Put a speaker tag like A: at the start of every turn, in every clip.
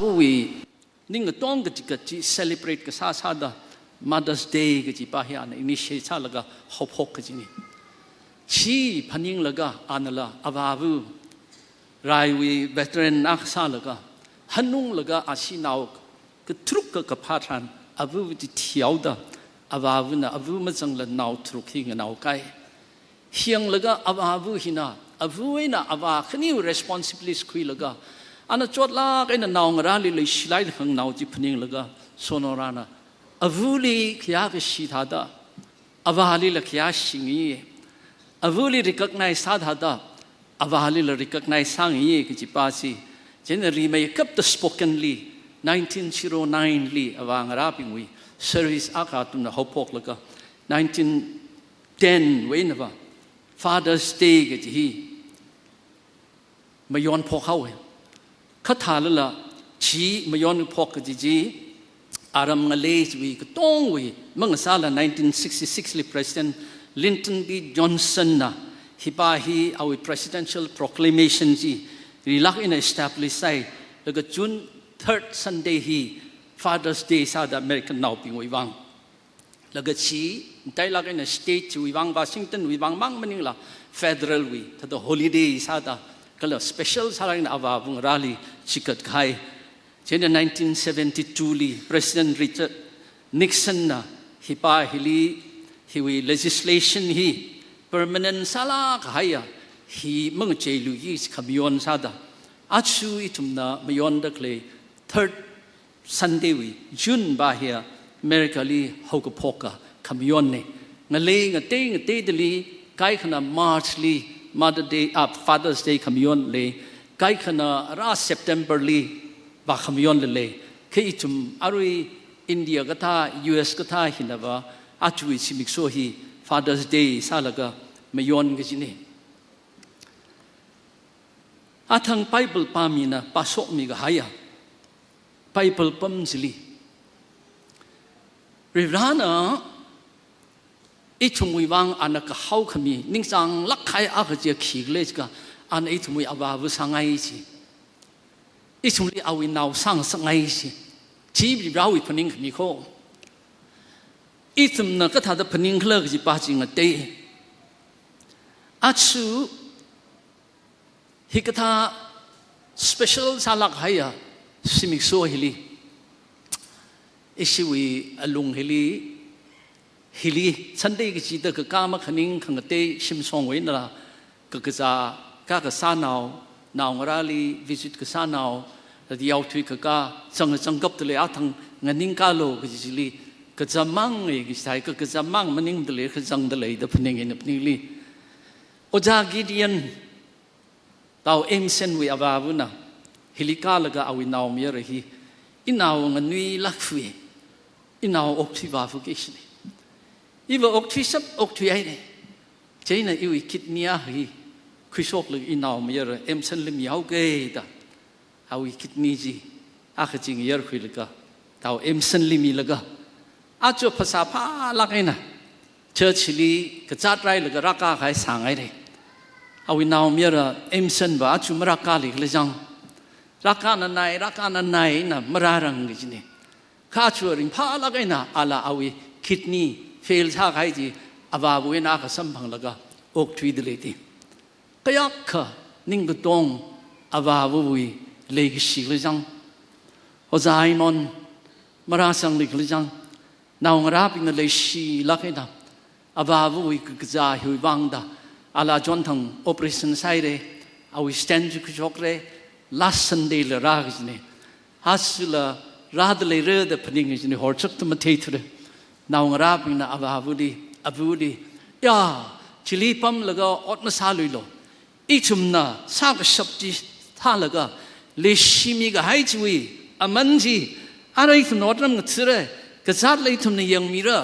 A: บุวีนิ่งก็ต้องก็จะ celebrate ก็ซาดา Mother's Day ก็จะป้าเฮียนอินิเชชาแล้วก็ฮอบฮอกก็จะนี่ชีพันิงแล้วก็อันละอาวาวูรายวีเวทเรนนักซาแล้วก็ฮันนุ่งแล้วก็อาชีนาวก็ทรุกก็พาทันอาวูจะเที่ยวดาอาวาวูนะอาวูมันจังละนาวทรุกหิงนาวไกเฮียงแล้วก็อาวาวูหินะอาวูนะอาวาขณี responsibility คุยแล้วก็อันนั้นจดลากไอ้นั่นนาวงราลีเลยสไลด์ข้างนาวจีพันิงแล้วก็โซนอรานะอาวูลีขยะก็ชีทาดาอาวาลีละขยะชิงยี่อาวูลี recognize ซาดาดาอาวาลีละ recognize สังยี่ก็จีป้าซีเจนรีไม่กับตัว spoken ลี1909ลีอาวางราบิงวี service อากาศตุนฮอปอกแล้วก็1910เว้นว่า Father's Day ก็จีไม่ย้อนพอเขาคาถาละชีไม่ย้อนพอกก็จีอารมณ์เลสวีก็ต้องวีมังสาละ1966ลี President Lyndon B Johnson นะฮิปาฮีเอา presidential proclamation จีรีลักอิน establish ใส่แล้วก็จุน third Sunday ฮี Father's Day ซาดาอเมริกันนาวปิงวิวังแล้วก็ชีได้ลักอิน state วิวัง Washington วิวังมังมันนี่ละ federal วีถ้าตัว holiday ซาดาก็เลย special ซาดาอินอาวาบุงราลีชิกัดไข่เช่น1972ลี President Richard Nixon นะฮิปาฮิลีฮิวี legislation ฮี permanent ซาลาไข่ฮีมึงเจลุยส์ขมิยอนซาดาอาชูอิทุมนะมิยอนดักเลย third Sunday วีจุนบาเฮียอเมริกาลีฮอกพอกะขมิยอนเนี่ยงั้นเลยงั้นเตดลีไกขณะ March ลี Mother Day Father's Day ขมิยอนเลยไกขณะรา September ลีบาขมิยอนเลยคืออิทุมอารุยอินเดียก็ท่า US ก็ท่าหินะว่าอาชูอิชิมิกโซฮี Father's Day ซาละก็มิยอนก็จินี่อาทางไบเบิลปามีนะปาสกมีก็หายไบเบิลปั๊มจิลีเรื่องนั้นอีทุ่มวิวังอันนั้นก็เขาขมีนิ่งสังลักใครอาจจะขี้เล็กก็อันอีทุ่มวิอาวาวุสังไงสิอีทุ่มวิอาวินาวสังสังไงสิชีวิตเราอีพนิงขมีโคอีทุ่มนั้นก็ถ้าจะพนิงเลิกจะป้าจริงอ่ะเตะอาชูฮิกท่า special สาลักให้สิมิกโซฮิลีอิชิวีอลุงฮิลีฉันได้ก็จีดก็กามาขนิงขังเตะชิมซองไว้นั่นละก็จะก็สานนาวราลี visit ก็สานาวแต่ที่เอาทุยก็จังกับตัวเลยทั้งเงินนิ่งกาโลก็จีลีก็จะมั่งเองก็ใช่ก็จะมั่งมันนิ่งตัวเลยก็จังตัวเลยแต่พนิงเองพนิงลีโอจากิเดียนตาวเอ็มเซนวิอาวาวุนะฮิลิกาลก็เอาวินาวมีอะไรฮีอินาวเงินวิลักฟุยอินาวอกที่วาฟุกิชนี่อีว่าอกที่ซับอกที่ไอ้เนี่ยเจ้าเนี่ยอีวิคิดเนียฮีคุยโชคเลยอินาวมีอะไรเอ็มเซนลิมยาวเกย์ตาเอาวิคิดนี้จีอาขจิงเยอะคุยเลยก็ตาวเอ็มเซนลิมีเลยก็อาจจะภาษาพาลักไอ้น่ะเชิดชิลีก็จัดไรเลยก็รักกาใครสั่งไอ้เนี่ยเอาวินาวมีอะไรเอ็มเซนว่าจุมรักกาลิกเลยจังรักกานันไหนน่ะมรารังกิจนี่ข้าชัวริงพาลักไอ้น่ะอาลาเอาวิคิดนี้เฟลท่าใครจีอาวาบุยนักสัมพังแล้วก็อกทวีดเลยทีก็ยักษ์นิ่งก็ตรงอาวาบุยเล็กสิเลยจังโอใจนอนมราสังลิกเลยจังนาวราบินเลยสิลักไอ้น่ะอาวาบุยก็จะหิววังดาอาลาจวนทั้ง operation ไซเร่เอาวิสเตนจุกจกเร่ last Sunday เลยรักจินี่ฮัสละรัดเลยเรื่องเด็กพนิงจินี่หัวชุกตัวมาเททุเร่นาวราบินอาบาบุดียาชิลีปั๊มแล้วก็อดมาซาลุยโลอีชุมน่ะซากชับจีท่าแล้วก็เลชิมีก็ให้ช่วยอามันจีอะไรทุนอดน้ำก็เชื่อก็จัดเลยทุนในยังมีเร่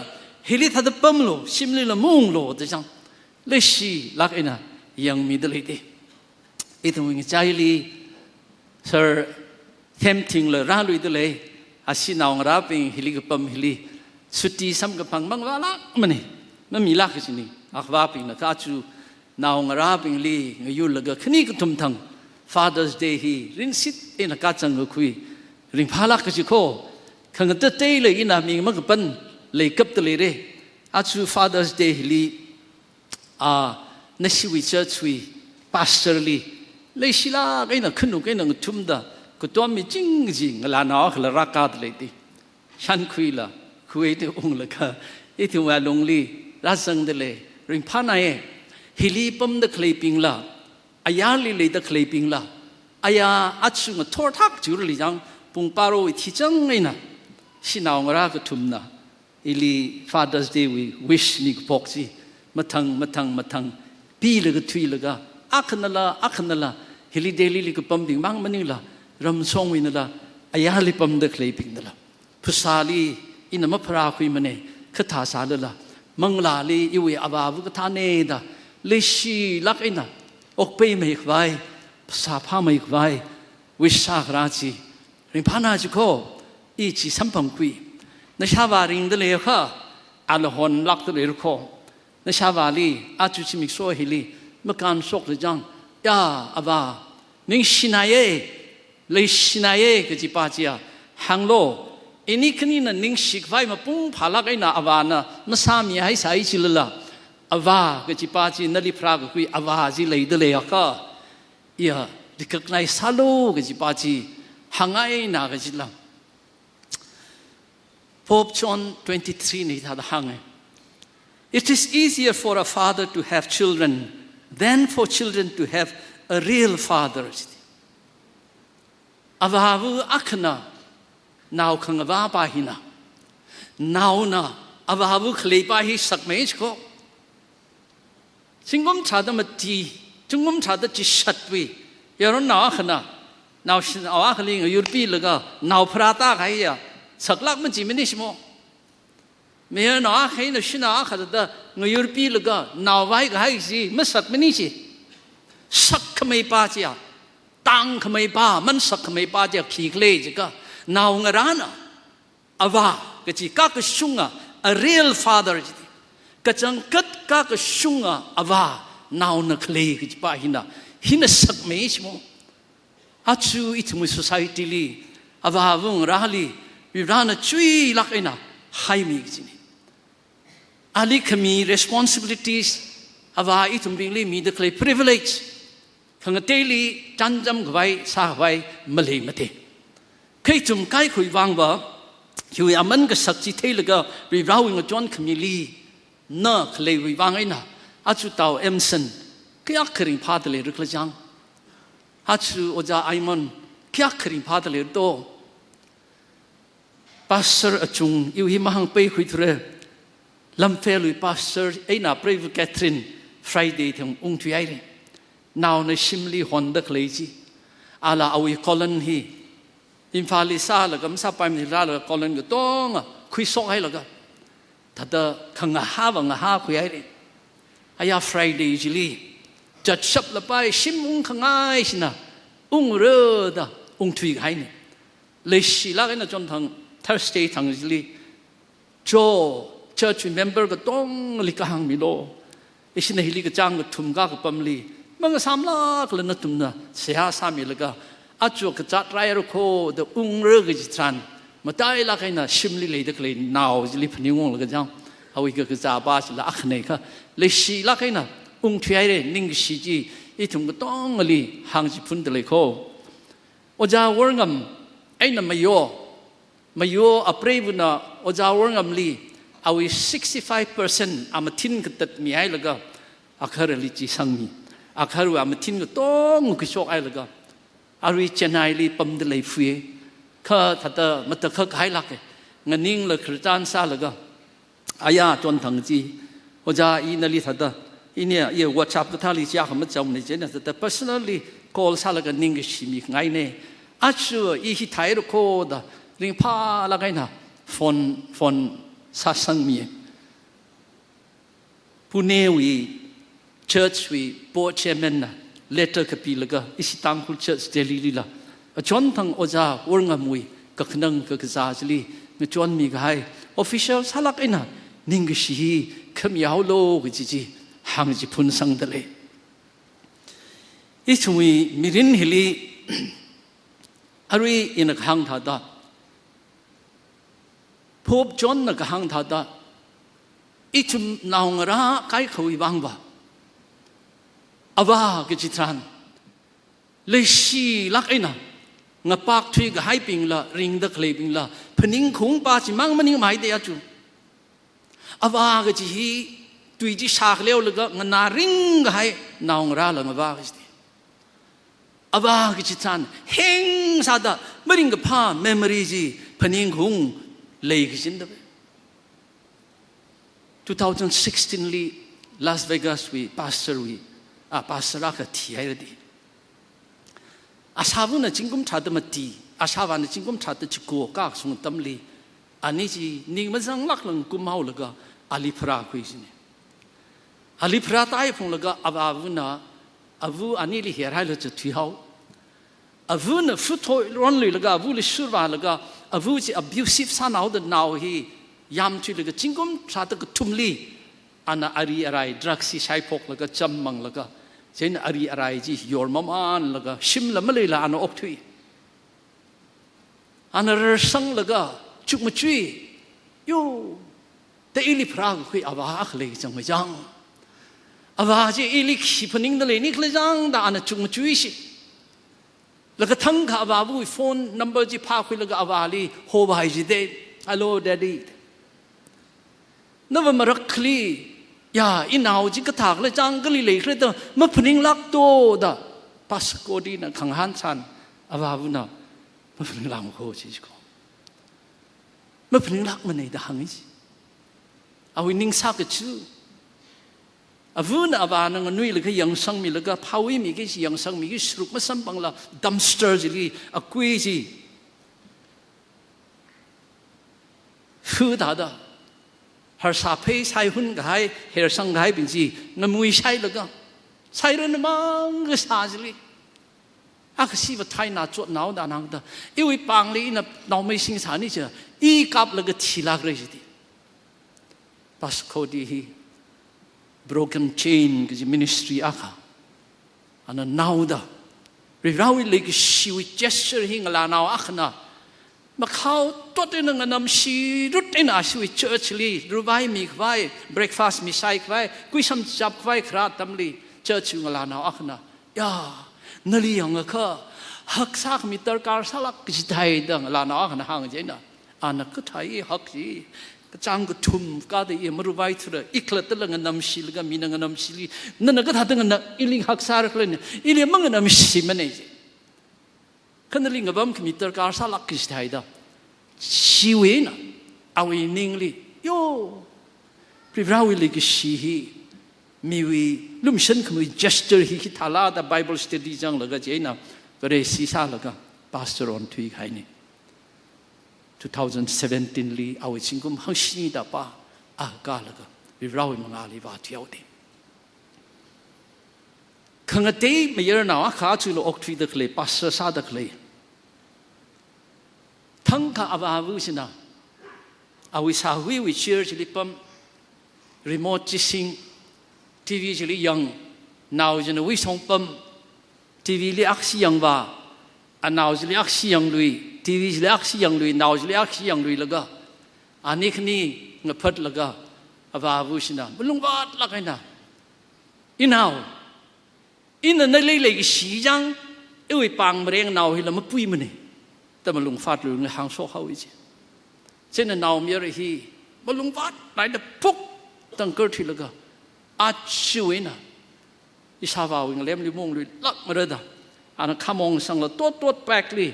A: เฮลิทัดปั๊มโลชิมเลยละมุ่งโลแต่จังเลชีลักเอ็นะยังมีดเลยดีอีทุมิงใจลีเซอร์เทมทิงเลยร่าลุยดเลยอาศินาวราบิงฮิลิกปั๊มฮิลิสุดที่ซ้ำกับพังบังว่าลักมันนี่มันมีลักสินี่อักว่าบิงนะข้าจูนาวราบิงลีงยุลละก็ขณีก็ทุ่มทัง Father's Day ฮีรินสิตเอ็นะข้าจังก็คุย ริงพาลักก็จะโคขังเตเตเลยอินามีมันก็เป็นเลยกับตะเลยเร่อาชู Father's Day ลีนชีวิตเชิดชีวิต pastor ลีเลยศิลาไอ้น่ะขึ้นไอ้น่ะทุ่มดาก็ตัวมีจริงจริงลานาขลรักกันเลยทีฉันคุยละคุยที่องค์ละก็ไอ้ที่ว่าลงลีรัสังเดเลยริงพานาเอฮิลีปั๊มเดคลีปิงละอายาลีเลยเดคลีปิงละอายาอัดซุงทอร์ทักจูร์ลีจังปุ่งปาโรวิที่จังไงนะสินาวงราก็ทุ่มนะอิลี Father's Day we wish นี่ก็บอกสิมาทังปีเลยก็ทุยเลยก็อักนั่นละฮิลีเดลีก็ปั๊มปิงบางมันนี่ละรำทรงวินละอายาลีปั๊มเดคลีปิงนั่นละภาษาลีอินามพระคุยมันเองคาถาสารละมังลาลีอีเวอาบาวุกท่าเนดาเลชีลักอินะออกไปไม่อีกไว้ภาษาพาไม่อีกไว้วิชาคราจีริพานาจุโคอีจีสัมพังคุยนชาวาริงเดเลยค่ะอัลฮอนลักเดเลยโคนชาวาลีอาจุชิมิกโซฮิลีเมื่อการสกเลยจังยาอาบานิ่งชินายเลยชินายก็จีปาจียฮังโลอินี่คนนี้น่ะนิ่งสิกไว้มาปุ่งพาลักไอ้น่ะอาวานะมาสามีให้สายชิลละอาวาก็จีปาจีนั่นลิพระก็คุยอาวาจีเลยเดเลยค่ะยาดิกไนซาโลก็จีปาจีฮังไอ้น่ะก็จีละ Pope John 23 นี่ท่าฮังไง It is easier for a father to have children than for children to have a real father อาวาวุอักนะนาวขังว่าปาหินะนาวนะอาวาวุขลีปาหิสักเมจก็จิงกมชาดมาตีจิงกมชาดจิชัดวียารนาวขนะนาวอาวาขลีงยูปีเลยก็นาวพระตาใครอะสักลักมันจีไม่ได้ชิโมเมื่อนาวใครนะชินาวขนาดนั้นยูปีเลยก็นาวไว้ก็ให้สิไม่สักไม่นี่สิสักขไม่ปาจีอะตังขไม่ปามันสักขไม่ปาจีขี้เคล้จีก็นาวงรานะอาวาก็จีกักชุงะ a real father จีก็จังกัดกักชุงะอาวานาวนักเลก็จีป้าหินะสักไม่ใช่มั้งอาชูอิทมุส society ลีอาวาวงราลีวิรานะช่วยลักไอ้น่ะให้มีจีนี่อาลีขมี responsibilities อาวาอิทมุบิงลีมีเด็กเลย privilege ขังเตลีจันจำกไว้สาไว้มาเลยมาเตเคยจุ่มใกล้คุยวางว่าอยู่อามันก็สักจิตเทลก็วิราวงจวนขมิลีน่าเคยวิวางไอ้น่ะอาจุตาวเอ็มสันก็ยักษ์คริงพาดเลยรึกละจังอาจูโอจาไอมันก็ยักษ์คริงพาดเลยโตพาสเตอร์จุงอยู่หิมหังไปคุยทุเรลำเฟลุยพาสเตอร์ไอ้น่ะพระวิแคทรินฟรายเดย์ถึงองค์ที่ไอ้เลยนาวในชิมลีฮอนเดกเลยจีอาลาเอาอีคอลันฮีอินฟาลิซาแล้วก็ไม่ทราบไปไม่ได้แล้วก็เล่นก็ต้องคุยสอกให้แล้วก็ถ้าเด็กขังหาวังหาคุยให้เลยอายาฟรายเดย์จิลีจัดชับละไปชิมอุ้งขังไงสินะอุ้งเรือดะอุ้งทุยให้เนี่ยเลยสิละกันนะจนทาง Thursday ทางจิลีโจ Church member ก็ต้องลิกหังมิโลไอ้สินะฮิลิกจังก็ทุ่มก้ากับปั๊มลีมันก็สามลักเลยนะทุ่มนะเสียสามีแล้วก็อาจจะกระจัดไรรู้โคเดอุ้งเรือก็จะทานมาได้ละกันนะชิมลีเลยเด็กเลยนาวจะรีบพนิวงเลยก็จังเอาอีกก็จะบ้าสิละอักเนี่ยค่ะเลยสิละกันนะอุ้งที่ไอ้เรื่องนิ่งสิจีอีทุ่มก็ต้องเลยหางจิพุ่นเดเลยโคโอจาวร์งมไอ้น่ะไม่โยอัปเรบุนะโอจาวร์งมลีเอาอี65%อามาทิ้งก็ตัดมีไอ้แล้วก็อักขระลิจิสังมีอักขระอามาทิ้งก็ต้องกุศลไอ้แล้วก็อาริเจนายลีปั๊มเดลัยฟุยข้าถ้าเธอมาตะข้าขายลักเงินนิ่งเลยคริสตันซาแล้วก็อายาจนทั้งจีโอจาอีนั่นลีถ้าเธออีเนี่ยอีวัชชับก็ท่าลิจ้าเขาไม่จำในเจนแต่ personally call ซาแล้วก็นิ่งก็ชิมิไงเนี่ยอาชัวอีฮิไทยรู้โคดริงพาละไงนะฟอนซาสังมีปุเนวี church วีโปรเชเมนนะletter กับปีแล้วก็อิสตังคุลเชิร์ชเดลีลีละจนทั้งโอจาวร์งมวยก็ขนังก็กระจายลีเมื่อจนมีก็ให้ official สลักไอ้น่ะนิ่งก็ชีขมยาวโลกจีหางจีพุนสังเดเลยอีช่วยมิรินฮิลี ari in a hang thada Pope John na hang thada ichum naungara kai khawi bangba ava ke chitran le shi lak ina nga pak thui ga hai ping la ring da khle ping la phaning khung pa chi mang maning mai de chu ava ga chi hi tui ji sak leo la ga nga na ring ga hai naungara la nga ba ga chi ava ga chi chan heng sa da maring ga pha memory ji phaning khung lei ga sin da 2016 li Las Vegas we pastor ka thiai ra di asabu na chingum thada mati asawa na chingum thada chiko ka sung tamli ani ji ning ma jang lak lang kum hau laga alifra khoi sine alifra tai phung laga ababu na avu ani li her hai la chu thi hau avu na futhoi ron li laga avu li surwa laga avu ji abusive sa now the now hi yam chu laga chingum thada ka thumli ana ari arai drugs si sai phok laga cham mang laga chen ari arai ji yor maman laga shim la malai la ana ok thui ana rer sang laga chuk ma chui yo te ili prag khui awa akhle chang ma jang awa ji ili khi phaning da le ni khle jang da ana chuk ma chui si laga thang kha awa bu phone number ji pha khui laga awa li ho bai ji de hello daddy nava marak khli ya inaw ji ka thak le chang ka li le khre da ma phning lak to da pas ko di na khang han chan awa bu na ma phning lam ko chi ko ma phning lak ma nei da hang ji awi ning sa ka chu avu na awa na nui le ka yang sang mi le ka phawi mi ki yang sang mi ki sruk ma sam bang la dumpster ji li akui ji fu da har sa phei sai hun gai her sang gai bin ji na mui sai la ga sai ren mang ga sa ji li a ka si ba thai na chot nau da nang da i wi pang li na nau mai sing sa ni cha i kap la ga thi la gre ji di pas ko di hi broken chain ga ji ministry a kha ana nau da ri rawi le ga shi wi gesture hi ngala nau a khna ma khau tot in nga nam shi rut in a shi church li rubai mi khwai breakfast mi sai khwai kui sam chap khwai khra tam li church ngala na akhna ya nali yang kha hak sak mi tar kar salak ki thai dang la na akhna hang je na ana ka thai hak ji ka chang ka thum ka de ye rubai thra ikla ta nga nam shi ga mi nga nam shi li na ka tha na iling hak sar khlen ili mang nam shi mane kanali ngabam kmitar kar salak kis thaida siwena awi ningli yo pribrawi li ki hi miwi lumshan kmi gesture hi thala da bible study jang laga jeina pare sisa laga pastor on thui khaini 2017 li awi chingum hangshini da pa a ka laga pribrawi mangali ba thiaude khangate mayer na kha chu lo ok thui da khle pastor sa da khle thang ka abavu sina awi sa hui wi church li pam remote chi sing tv ji li yang now jin wi song pam tv li aksi yang ba anaw ji li aksi yang lui tv ji li aksi yang lui now ji li aksi yang lui laga ani khni nga phat laga abavu sina bulung bat la kaina inaw ina na le le gi si jang ewi pang mreng naw hi la ma pui mane ta malung fat lu nga hang so hawi ji chen na naw mi ri hi malung fat lai da puk tang ker thi laga a chuina isa wa wi nglem li mong lu lak ma da ana khamong sang la tot pak li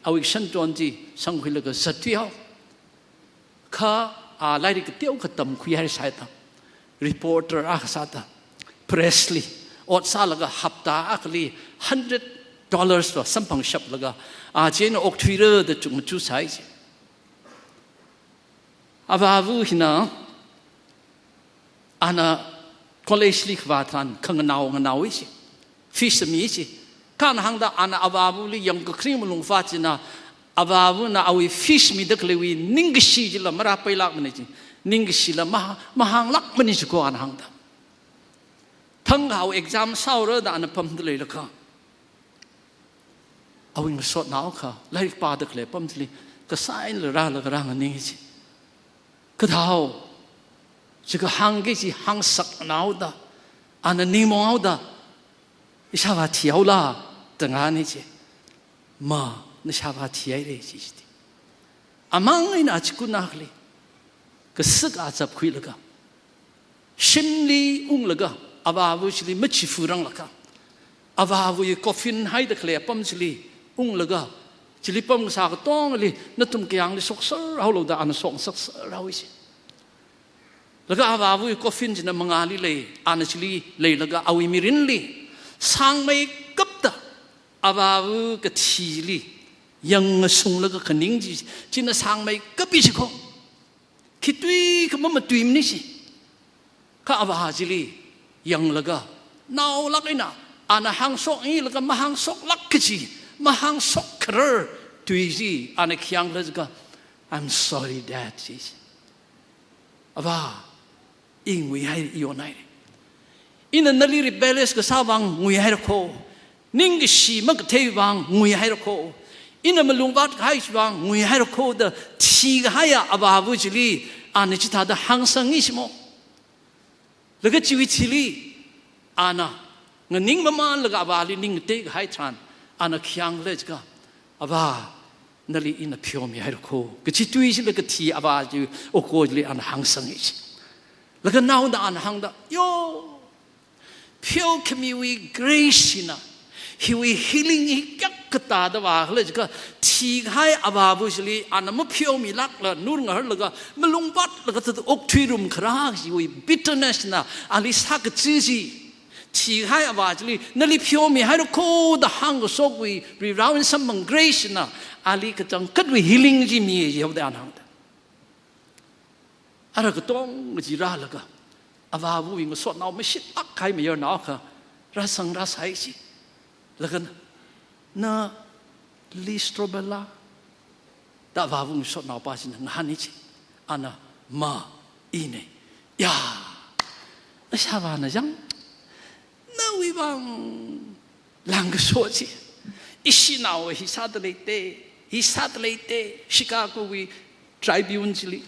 A: awi san ton ji sang khui laga satwi haw kha a lai ri ka teu khatam khu yar sai ta reporter a sa ta presley ot sa laga hapta akli $100 for sampang shop laga a chen ok thwira da chung chu sai ji abavu hina ana college li khwa than khang naw nganaw ji fish mi ji kan hang da ana abavu li yang ka khrim lung fa ji na abavu na awi fish mi da kle wi ning shi ji la mara pai lak mani ji ning shi la ma hang lak mani ji ko an hang da thang hau exam sau ra da na pam de le la kha เอาอิงสดหนาวค่ะไล่ปาตะเคลปั๊มสิก็สายเลยร่างเลยร่างอันนี้สิก็เท่าจะก็หังกี่สิหังสักหนาวดาอันนี้มองดาอิชาว่าเที่ยวละตั้งอันนี้สิมานิชาว่าเที่ยวเลยสิอามังไอ้น่าจะกุนักเลยก็สึกอาจจะคุยละกันชิมลีอุ้งละกันอาบาวุชลีไม่ชิฟูรังละกันอาบาวุยกอฟินให้ตะเคลียปั๊มชลีอุ้งละกันชลีปั๊มสากต้องเลยนั่นตุ้มกียงเลยสกสเอาเราได้อันสกสักเราอีสิแล้วก็อาบาวุยกอฟินจะนำมังอาลีเลยอันชลีเลยแล้วก็เอาอิมิรินลีสังไม่กับตาอาบาวุก็ทีลียังส่งแล้วก็ขนิ่งจีจีน่าสังไม่กับปีสิเขาคิดด้วยก็มันตุยมันนี่สิข้าอาบาจิลียังแล้วก็น่าลักไอ้น่ะอันหังสกนี่แล้วก็มาหังสกลักจีมาหังสกคร์ตุยจีอันขี้ยังแล้วก็ I'm sorry Dad จีอาบาอิงวิให้ยอนไหนอินนั่นลีริเบลสก็สาวังวิให้เราโคนิ่งก็ชีมันก็เทวังวิให้เราโคอินมันลุงวัดให้วังวิให้เราโคเดทีก็ให้อาบาบุจิลีอันนี้จิตาดหังสังนิสโมแล้วก็ชีวิตที่ลีอันน่ะเงินนิ่งมันแล้วก็อาบาลีนิ่งเตะให้ทานอันนั้นขี้ยังเลยก็อาบานั่นลีอินพิวมีให้เราโคก็ชีตุยสิแล้วก็ทีอาบาจูโอโคจิลีอันหังสังนิสแล้วก็น่าอุดอันหังดาโยพิวขมีวิเกรซินะฮิวิฮิลิงฮิกักกตาดว่าเลยก็ทีให้อาบาบุชลีอันนั้นมันพิวมีลักละนู่นก็แล้วก็มันลงบัดแล้วก็ตัวอกทวีรุมคราฮิวิบิทเทอร์เนสนะอันนี้สักจีจีทีให้อาบาบุชลีนั่นลิพิวมีให้เราโคดหังก็สกวิรีราวน์สมังเกรซินะอันนี้ก็จังกัดวิฮิลิงจีมีเยอะได้อันนั้นอะไรก็ต้องจีราแล้วก็อาบาบุวิงก็สวดน้ำไม่ชิดอักใครไม่ยอมน้ำค่ะรัสังรัสไอสิแล้วกันน่าลิสโตรเบลล่าแต่อาบาบุวิงสวดน้ำป้าสินะฮันนี่สิอันน่ะมาอีเนี่ยยาแล้วชาวบ้านนะจังน่าวิบังหลังก็สวดสิอิชินาวฮิซาดเลยเตชิคาโกวิทริบิวน์จิลี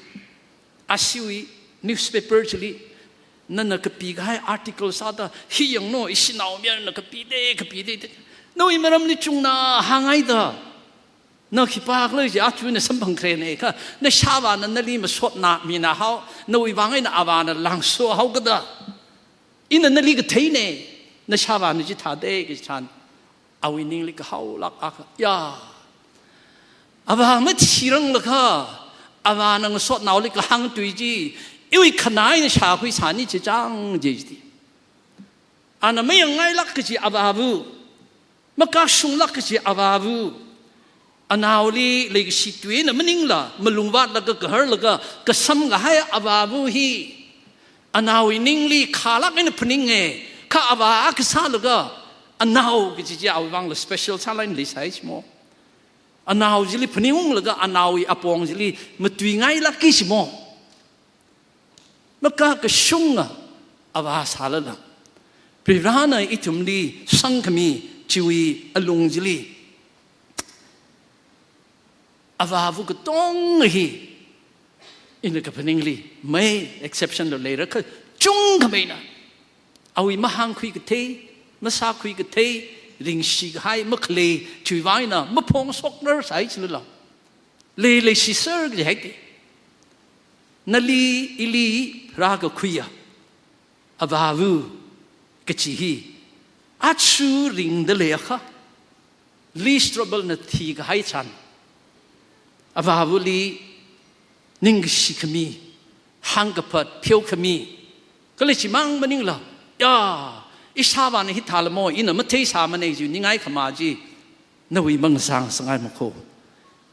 A: อาชิวินิวส์เพเปอร์จิลีนั่นน่ะก็ปีกให้อาร์ติเคิลซาดาฮิยังโน่อิสินาวเมียนน่ะก็ปีเดโน่อิมารำลิจุงน่ะหางไอ้ดาน่ะขี้ปากเลยจะอาจุนเนี่ยสัมพังเครนเองค่ะในชาวบ้านนั่นลีมาสดน่ะมีน่ะเขาโน่อิวังไอ้น่ะอาบานน่ะหลังสัวเขาก็ได้อินนั่นลีก็เทเนี่ยในชาวบ้านนี่จิตหาเด็กฉันเอาอินิ่งลีก็เขาลักอักยาอาบานไม่ทีรังเลยค่ะอาบานนั่งสดน่าลีก็หังตุยจี因为可能呢，社会上你去讲这些，啊，那没有爱那个是阿巴布，没搞凶那个是阿巴布，啊，那里那个是对的，没宁了，没弄完那个儿那个什么还阿巴布嘿，啊，那位宁里卡那个不宁哎，卡阿巴阿个啥那个，啊，那个就是阿忘了 special 啥来你猜什么？啊，那这里不宁那个，啊，那位阿邦这里没对爱那个什么？maka kesunga awa salala pirana itumli sangkami ciwi alung jili awa vu ketong hi in the kapeningli may exception lo later ka chung kamena awi mahang khui kate masa khui kate ring shi hai makle ciwi na mapong sokner sai chila le si sir ge hai nali ili raga kuya abavu kachihi achu ring de lekha least trouble na thi ga hai chan abavu li ning shikami hangapat pheu khami kale chimang maning la ya ishawa ne hithal mo ina mathei sa mane ju ningai khama ji nawi mang sang sangai makho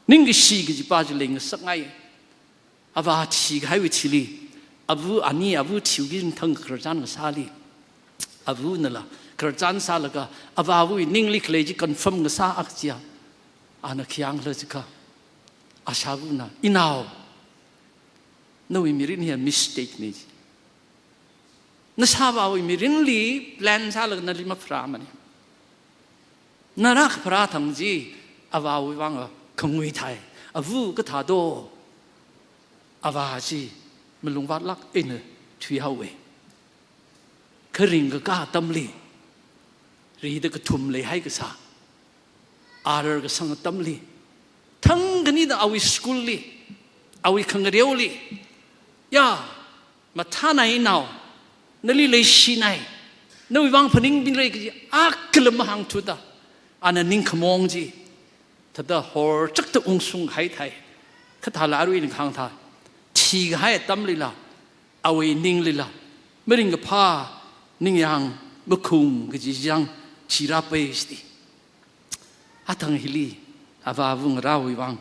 A: ning shi gi pa ju ling sangai aba thi ga hai wi chili abu ani abu thiugin thang kharjan sali abu nala kharjan salaga ababu ningli khleji confirm ga sa akchia ana khyang lojika ashabuna inao no we mirin here mistake ni na sabawi mirin li plan salaga na lima fra mani narak pra thangji vào vang không nguy thai vu cái thà đô vào gì mình lùng vắt lắc in thủy hậu về khơi rình cái cá tâm lý rồi cái thùm lấy hay cái sao cái sang tâm lý thằng cái này là awi school li awi khang rêu li ya mà thà này nào nó lấy xí này nó vang phình bin lấy cái cái làm hàng thu ta anh ninh khmong gì thật là hồ chắc tự ung sung hay thay cái thà là rồi ninh khang thay chỉ cái tâm lý là awi ninh lý là mấy ninh cái pa ninh yang mấy khung cái gì yang chỉ ra bê đi thằng hili ava vung rawi vang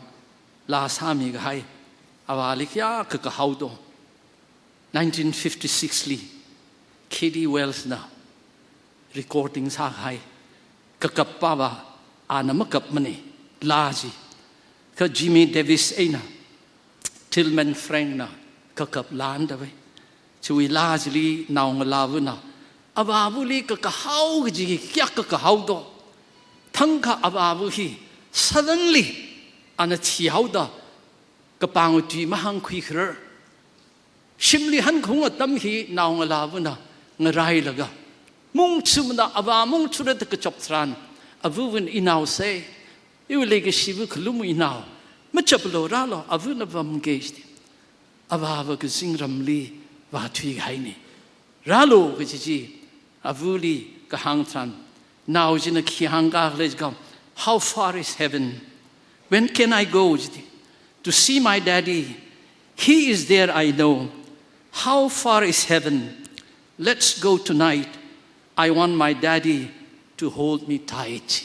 A: la sami cái hay ava likhya cái hậu đó 1956 li K.D. Wells na recording sa hay cái pa ba anam kap mani la ji cái Jimmy Davis ấy na Tillman Frank na cái lan đó vậy chui la ji li nào mà la vun na ava bu li cái hậu cái gì cái hậu đó thằng ka ava bu hi suddenly anh chỉ hậu đó cái bang tùy mà hăng khuy khờ simply hắn không có tâm hi nào mà la vun na ngerai laga mung chu na ava mung chu de cái chop tran avu vun inau se yêu lấy cái sivu khlumu inau mà chop lo ra lo avu na vam ge ava va cái sing ram li va thui hai ni ra lo cái chi avu li cái hang tran now jin a khi hang ga le ga how far is heaven when can I go to see my daddy he is there I know how far is heaven let's go tonight I want my daddy to hold me tight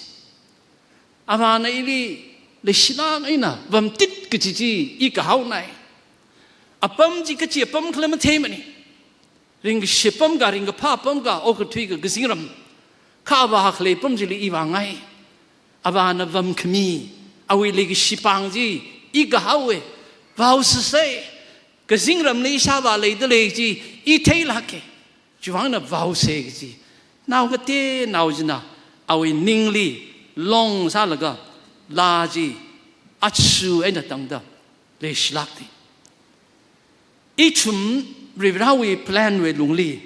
A: ava na ili le sila ina vam tit cái chi i ka hau nai apam ji cái chi apam khlam the mani ring shipam ga ring pa pam ga o ka thui ga gisingram kha ba khle pam ji li i wa ngai ava na vam khmi awi le gi shipang ji i ka hau e vào se gisingram ni sha ba le de le ji i thei la ke chuang na vào se ji nào cái té nào gì nào awi ning li long sa la ga la ji achu en tang da le shlak ti i chum ribrawi plan we lung li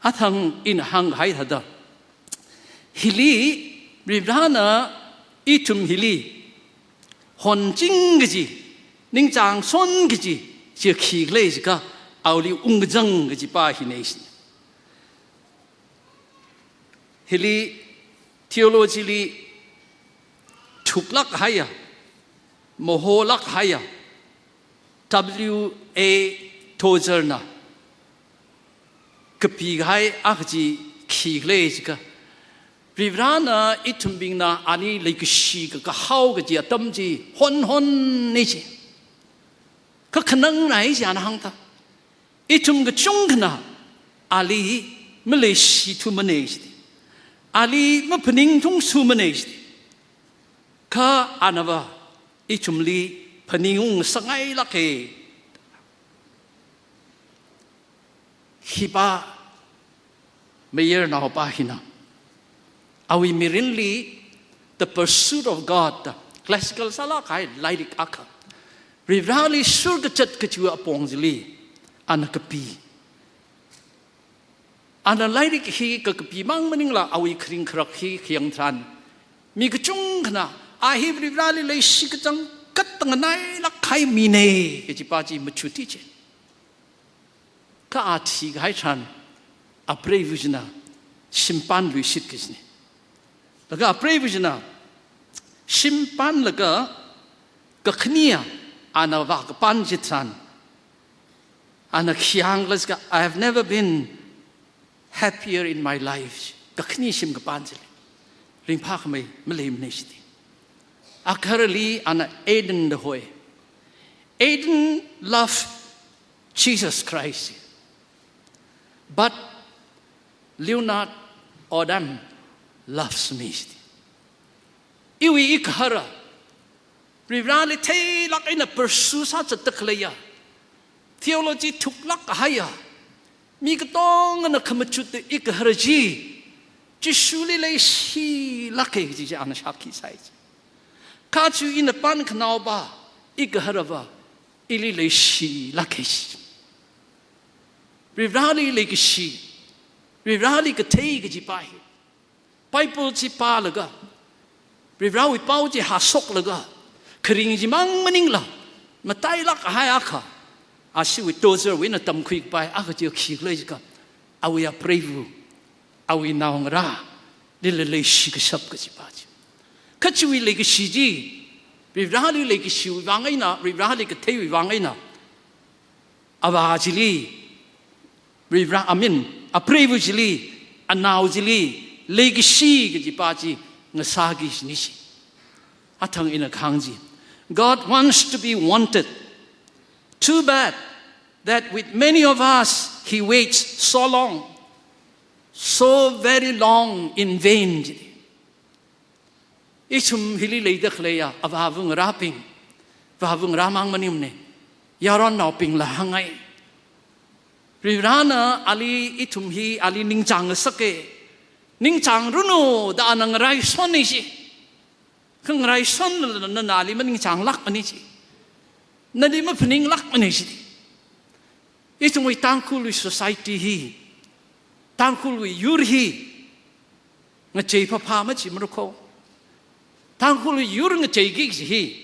A: athang in hang hai tha da hili ribrana i chum hili hon jing ge ji ning chang son ge ji ji khi le ji ka awli ung jang ge ji pa hi nei hili theology li thuklak haya moholak haya W.A. Tozer na kapi gai akji khigle jika rivrana itumbing na ani lekishi ka hau ga ji atam ji hon ni ji ka khanang nai jan hang ta itum ga chung na ali maleshi tu manage Ali ma pening tung su manage ka anava ichumli peningung sangai lake hiba mayer na pa hina awi mirinli the pursuit of God classical sala kai laidik aka rivrali surga chat kachua apongzili anakapi ana lairik hi ka pi mang maning la awi khring khrak hi khiang tran mi ka chung khna a hi rivrali le sik chang kat tang nai la khai mi ne ke chi pa chi machuti che ka a thi gai tran a prevujna simpan lu sit kisne la ga prevujna simpan la ga ka khnia ana wa ka pan chi tran ana khiang las ka I have never been happier in my life kakni sim ka panjil ring pha khmai maleim nesti akarali ana Aiden de hoy Aiden loved Jesus Christ but Leonard Odam loves me iwi ikhara rivrali thei lak ina pursue sa chatakleya theology thuklak haya mi ka tong na khamachut ik haraji chi shuli le shi lakke ji ana shaki sai 卡住因的班可闹吧，一个哈了吧，伊里来西拉开西，瑞拉里来个西，瑞拉里个推个几拜，Bible 几巴了个，瑞拉会包只哈sok了个，可能只忙么宁了，嘛带拉个还阿卡，阿是会多着为那当亏拜，阿个就起来这个，阿为阿 brave， 阿为那红啦，你来西个十个几巴子，可就为来个西子。瑞拉里来个西为王哎呐，瑞拉里个推为王哎呐，阿瓦吉里，瑞拉阿明阿 brave 吉里，阿闹吉里。来个西个几巴子，我杀个是你是，阿腾因个抗击。God wants to be wanted. Too bad that with many of us, He waits so long, so very long in vain. 一从迄里来得来呀，阿爸问拉兵，爸问拉忙么你们呢？要让老兵来行哎。瑞拉呢，阿里一从迄阿里宁长个色个。宁长如诺，但能来算你些，可来算了那哪里么宁长拉么你些，那里么不宁拉么你些，一种为当苦为 society 嘿，当苦为 youth 嘿，我这怕怕么起么都靠，当苦为 youth 我这个是嘿，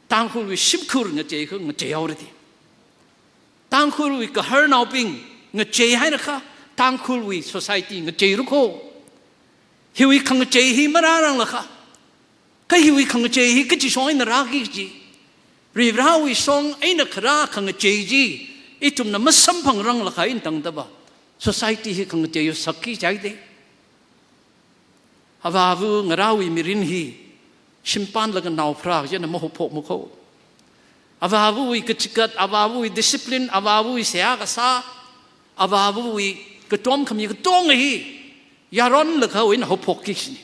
A: 当苦为辛苦我这个我这样的，当苦为个孩闹病我这还那个，当苦为 society 我这都靠。Hiwi kang jehi mararang laka. Kay hiwi kang jehi kaji song ina raki ji. Rivrawi song ina kara kang jehi. Itum na masampang rang laka in tang daba. Society hi kang jehi sakki jayde. Havavu ngarawi mirin hi. Simpan laga nauprak yan na mahupok mukho. Havavu i kachikat, havavu i discipline, havavu i seyakasa. Havavu i katom kami katong hi. 亚伦那个为那好迫击是呢，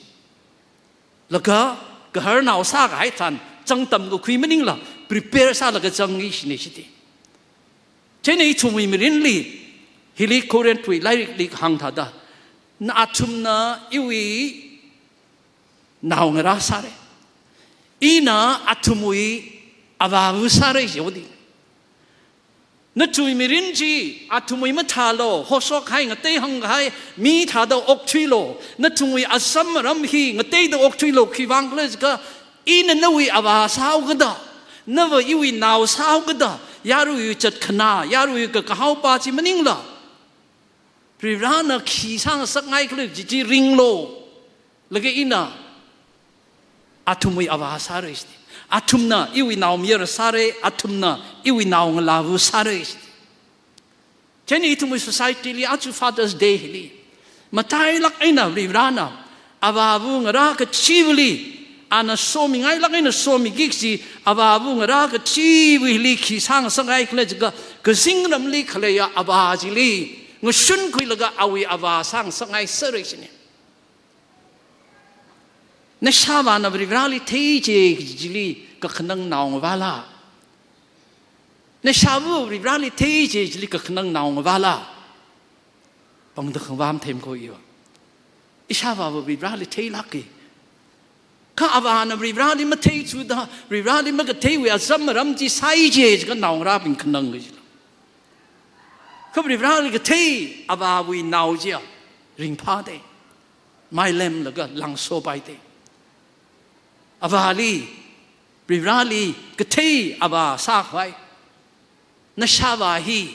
A: 那个个孩儿闹啥个还谈，争当个亏么宁了 ，prepare 啥那个争议是呢是的。这呢一出为么人里，迄里可能对来里行他的，那阿出呢因为闹个啥啥嘞，伊呢阿出为阿爸乌啥嘞有的。那注意没人知，阿图没么他咯，好说开我对行开，米他都恶吹咯。那注意阿什么人去，我对都恶吹咯，去忘了这个，伊那为阿爸烧个的，那为因为闹烧个的，亚如有这可那，亚如有个好巴子么宁了，比如那气上色爱个直接ring咯，那个伊那阿图没阿爸烧的是。Atumna iwi naw mier sare atumna iwi naw nglavu sare Jenny itu society li atu Father's Day li matai lak ina livrana ababu ngara ka chivli ana somi ngai lak ina somi giksi ababu ngara ka chivli ki sang sangai khle ga ka singram li khle ya abaji li ngusun kui laga awi aba sang sangai sare sini na shawa na brigrali teje jili ka khnang naung wala na shawu brigrali teje jili ka khnang naung wala bang de khwam them ko yo ishawa brigrali te laki ka aba na brigrali ma te chu da brigrali ma ka te we asam ram ji sai je ka naung ra bin khnang ge ka brigrali ka te aba we nau je ring pa de mai lem la ga lang so bai de Avali, Brirali, Gate, Ava, Sakwai, Nashavahi,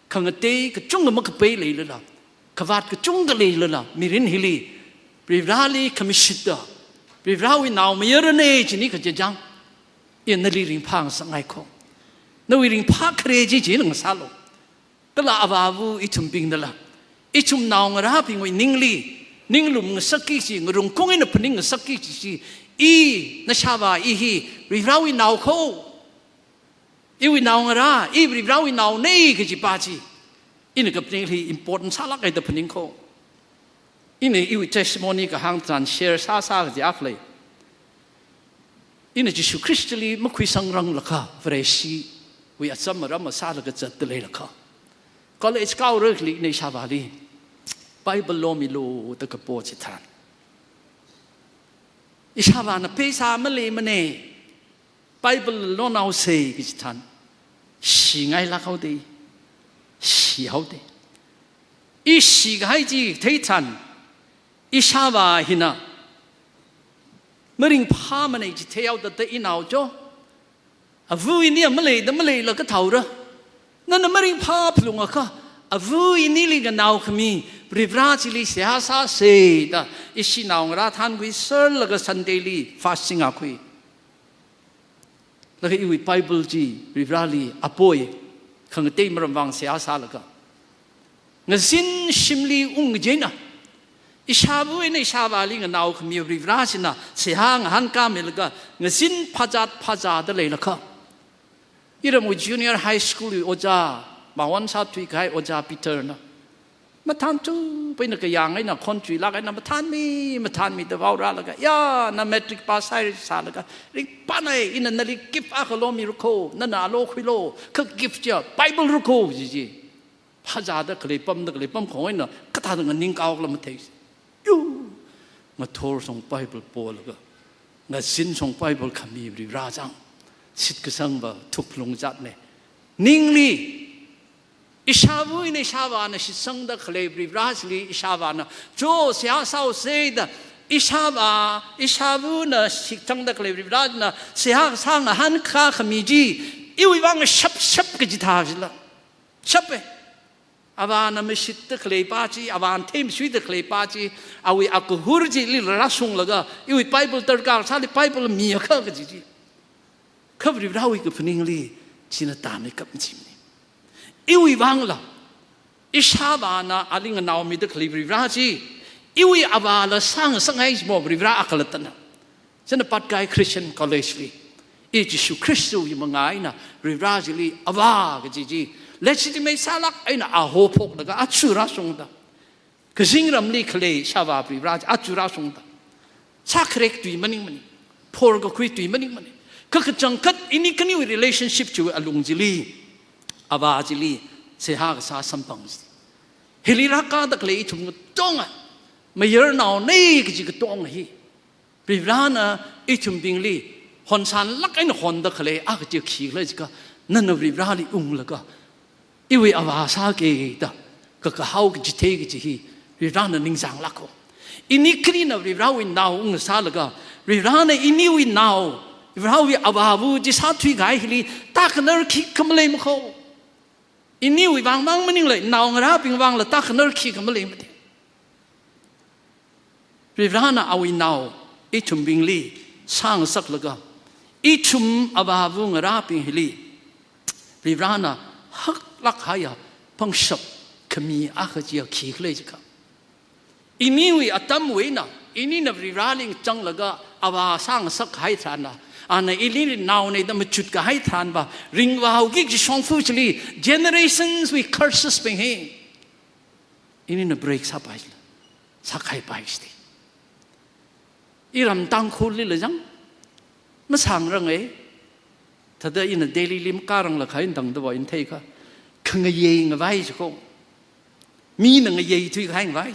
A: Kangate, Kachungamakape Lila, Kavat Kachunga Lila, Mirin Hili, Brirali, Kamishita, Brirawi now, Mirane, Janika Jang, in the leading pangs and I call. No eating park rage in Salo. The La Avavu, itum being the La. Itum now rapping with Ningli, Ninglum, Sakisi, Rungkung in a Pening, Sakisi. I na shawa ihi rivrawi nau ko iwi nau ngara I rivrawi nau nei ke jipachi ina ka pning important sala ka da pning ko ina iwi testimony ka hang tran share sa sa ka akle ina Jesu Christli ma khui sangrang laka freshi wi atsam ram sa la ka chat le laka college ka ur li nei shawa li Bible lo mi lo ta ka po chi than อิชาวานะเพศามาเลยมันเองไบเบิลโลนเอาเซกิจทันสีไงลักเขาดีสีเขาดีอีสีก็ให้จีเท่ทันอิชาวาหินะเมื่อริงพามันไอจีเที่ยวแต่อินเอาจ้ะวูอินี่มาเลยแต่มาเลยเราก็เท่าระนั่นเมื่อริงพาพลุงอะก็วูอินี่ลิกันเอาขมีบริบราชิลิเสียสาเสดอิชินเอาราท่านกุยเซอร์แล้วก็ซันเดลีฟาสซิงอาคุยแล้วก็อีวิไบเบิลจีบริบราลีอภัยขังเตยมรำวังเสียสาแล้วก็เงินสินชิมลีอุ้งเจนะอิชาบุยในชาวาลีกันเอาขมีบริบราชินะเสียหางหันกาเมลก็เงินสินพาจัดเลยแล้วก็อีรมุจูเนียร์ไฮสคูลโอจาบางวันชาตุยกายโอจาปีเตอร์นะมาทานจูไปนักอย่างไอ้น่ะคนจุยลักไอ้น่ะมาทานมีแต่ว่าเราละก็ย่าน่ะเมตริกพาสไซร์สาละก็ริปานไอ้อินนั่นริกิฟต์อาคโลมีรุโคนั่นน่ะโลคุยโลคือกิฟต์จ้ะไบเบิลรุโคจีพระเจ้าได้เคยปั๊มของไอ้น่ะก็ทำเงินนิ่งเอาละมาเทสยูมาโทรส่งไบเบิลโปแล้วก็มาสินส่งไบเบิลขมีบริราจังสิทธิ์ก็สั่งว่าทุกลงจัดเนี่ยนิ่งลีอิชาวุยในชาวานะสิสังดะเคลบริบราสลีอิชาวานะโจเสียสาวเสดอิชาวุนะสิสังดะเคลบริบราสนะเสียสางหันข้าขมีจีอีวิวังชับกจิตาจิละชับเออาวานะไม่สิตะเคลปาจีอาวานเทมสุยตะเคลปาจีอาวิอักฮูรจีลิลรัสุงละก็อีวิไบเบิลตระกาซาลิไบเบิลมีข้ากจิข้าบริบราวิกับพนิงลีชินตาไม่กับจิมอีวิวังละอิชาบานะอาลิงนาวมีตะคลีบริบราจีอีวิอาวาละสังให้สมบริบราอักลัตนะฉันปัดไกคริสเตียนคอลเลจลีอีจิสุคริสต์อยู่มังไงนะบริบราจีลีอาวากจีเลชิติไม่สาลักไอ้น่ะอาโหพกแล้วก็อัจฉริยะก็สิ่งรำลีคลีชาวาบริบราจีอัจฉริยะสักเร็กตุยมันนี่พอร์ก็คุยตุยมันนี่ก็คือจังกัดอินี่กันอยู่ relationship จู่อารมณ์จีลีอาวาจิลีเสียหากษาสัมปังสิเฮลิรักกาตะเลยทุ่งจ้องอ่ะไม่เยอะหนาวนี่ก็จะก็ต้องฮีปริบรานะอีทุ่งบิงลีหอนสันลักไอ้หนหอนตะเลยอาก็จะขี้เลยจิก็นั่นน่ะปริบราลีอุ้งแล้วก็อีวิอาวาสาเกย์ตะก็เขาก็จะเทก็จะฮีปริบรานะนิ่งสังลักเขาอินี่ครีนะปริบราวินนาวอุ้งสาแล้วก็ปริบรานะอินี่วินนาวปริบราวิอาวาบูจิสาทุยกายฮีลีตาคนนั้นคิดคำเลยมั้งเขาอินี่วิวังมังมันนี่เลยนาวงราปิงวังละตาขนรขี้กันมาเลยมั้งริบรานะเอาอินาวอีชุมบิงลีสร้างสักแล้วก็อีชุมอาบาวุงราปิงฮิลีริบรานะฮักลักหายาพังชับขมีอาขจีขี้เลยจิกะอินี่วิอัตมเวนะอินี่นับริบราลิงจังแล้วก็อาบาสร้างสักหายทานะอันนี้อิลีนาวเนี่ยต้องมาจุดกับให้ทานบ่าริงว่าเขาคิดจะช่องฟูชลี generations we curses เป็นเหตุอินี่น่ะ break สับไปสักให้ไปสิอีรำตังคูลี่เลยจังมาสั่งเรื่องถ้าได้อิน daily lim การังละใครตั้งตัวอินเทค่ะขังเยี่ยงไว้สิเขามีหนึ่งเยี่ยงที่ใครไว้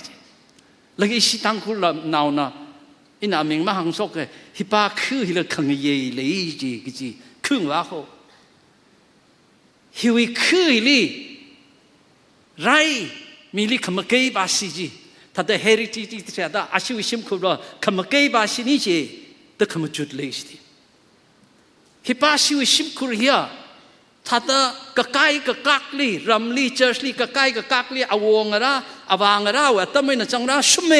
A: แล้วอีสิตังคูลนาวน่ะอินามิงมาหังสกฮิปาคือฮิลขังเย่เลยจีกจีคึงว่าเขาฮิวิคือฮิลีไรมีลิขมเกย์บาสิจีถ้าได้ heritage ที่จะได้อาชีวะชิมคุบล้อขมเกย์บาสินี่จีแต่ขมจุดเลยสิฮิปาอาชีวะชิมคุริยาถ้าได้กะไก่กะกักลีรำลีเจอร์ลีกะไก่กะกักลีอาวงระอาวางระว่าแต่ไม่น่าจังระชุเม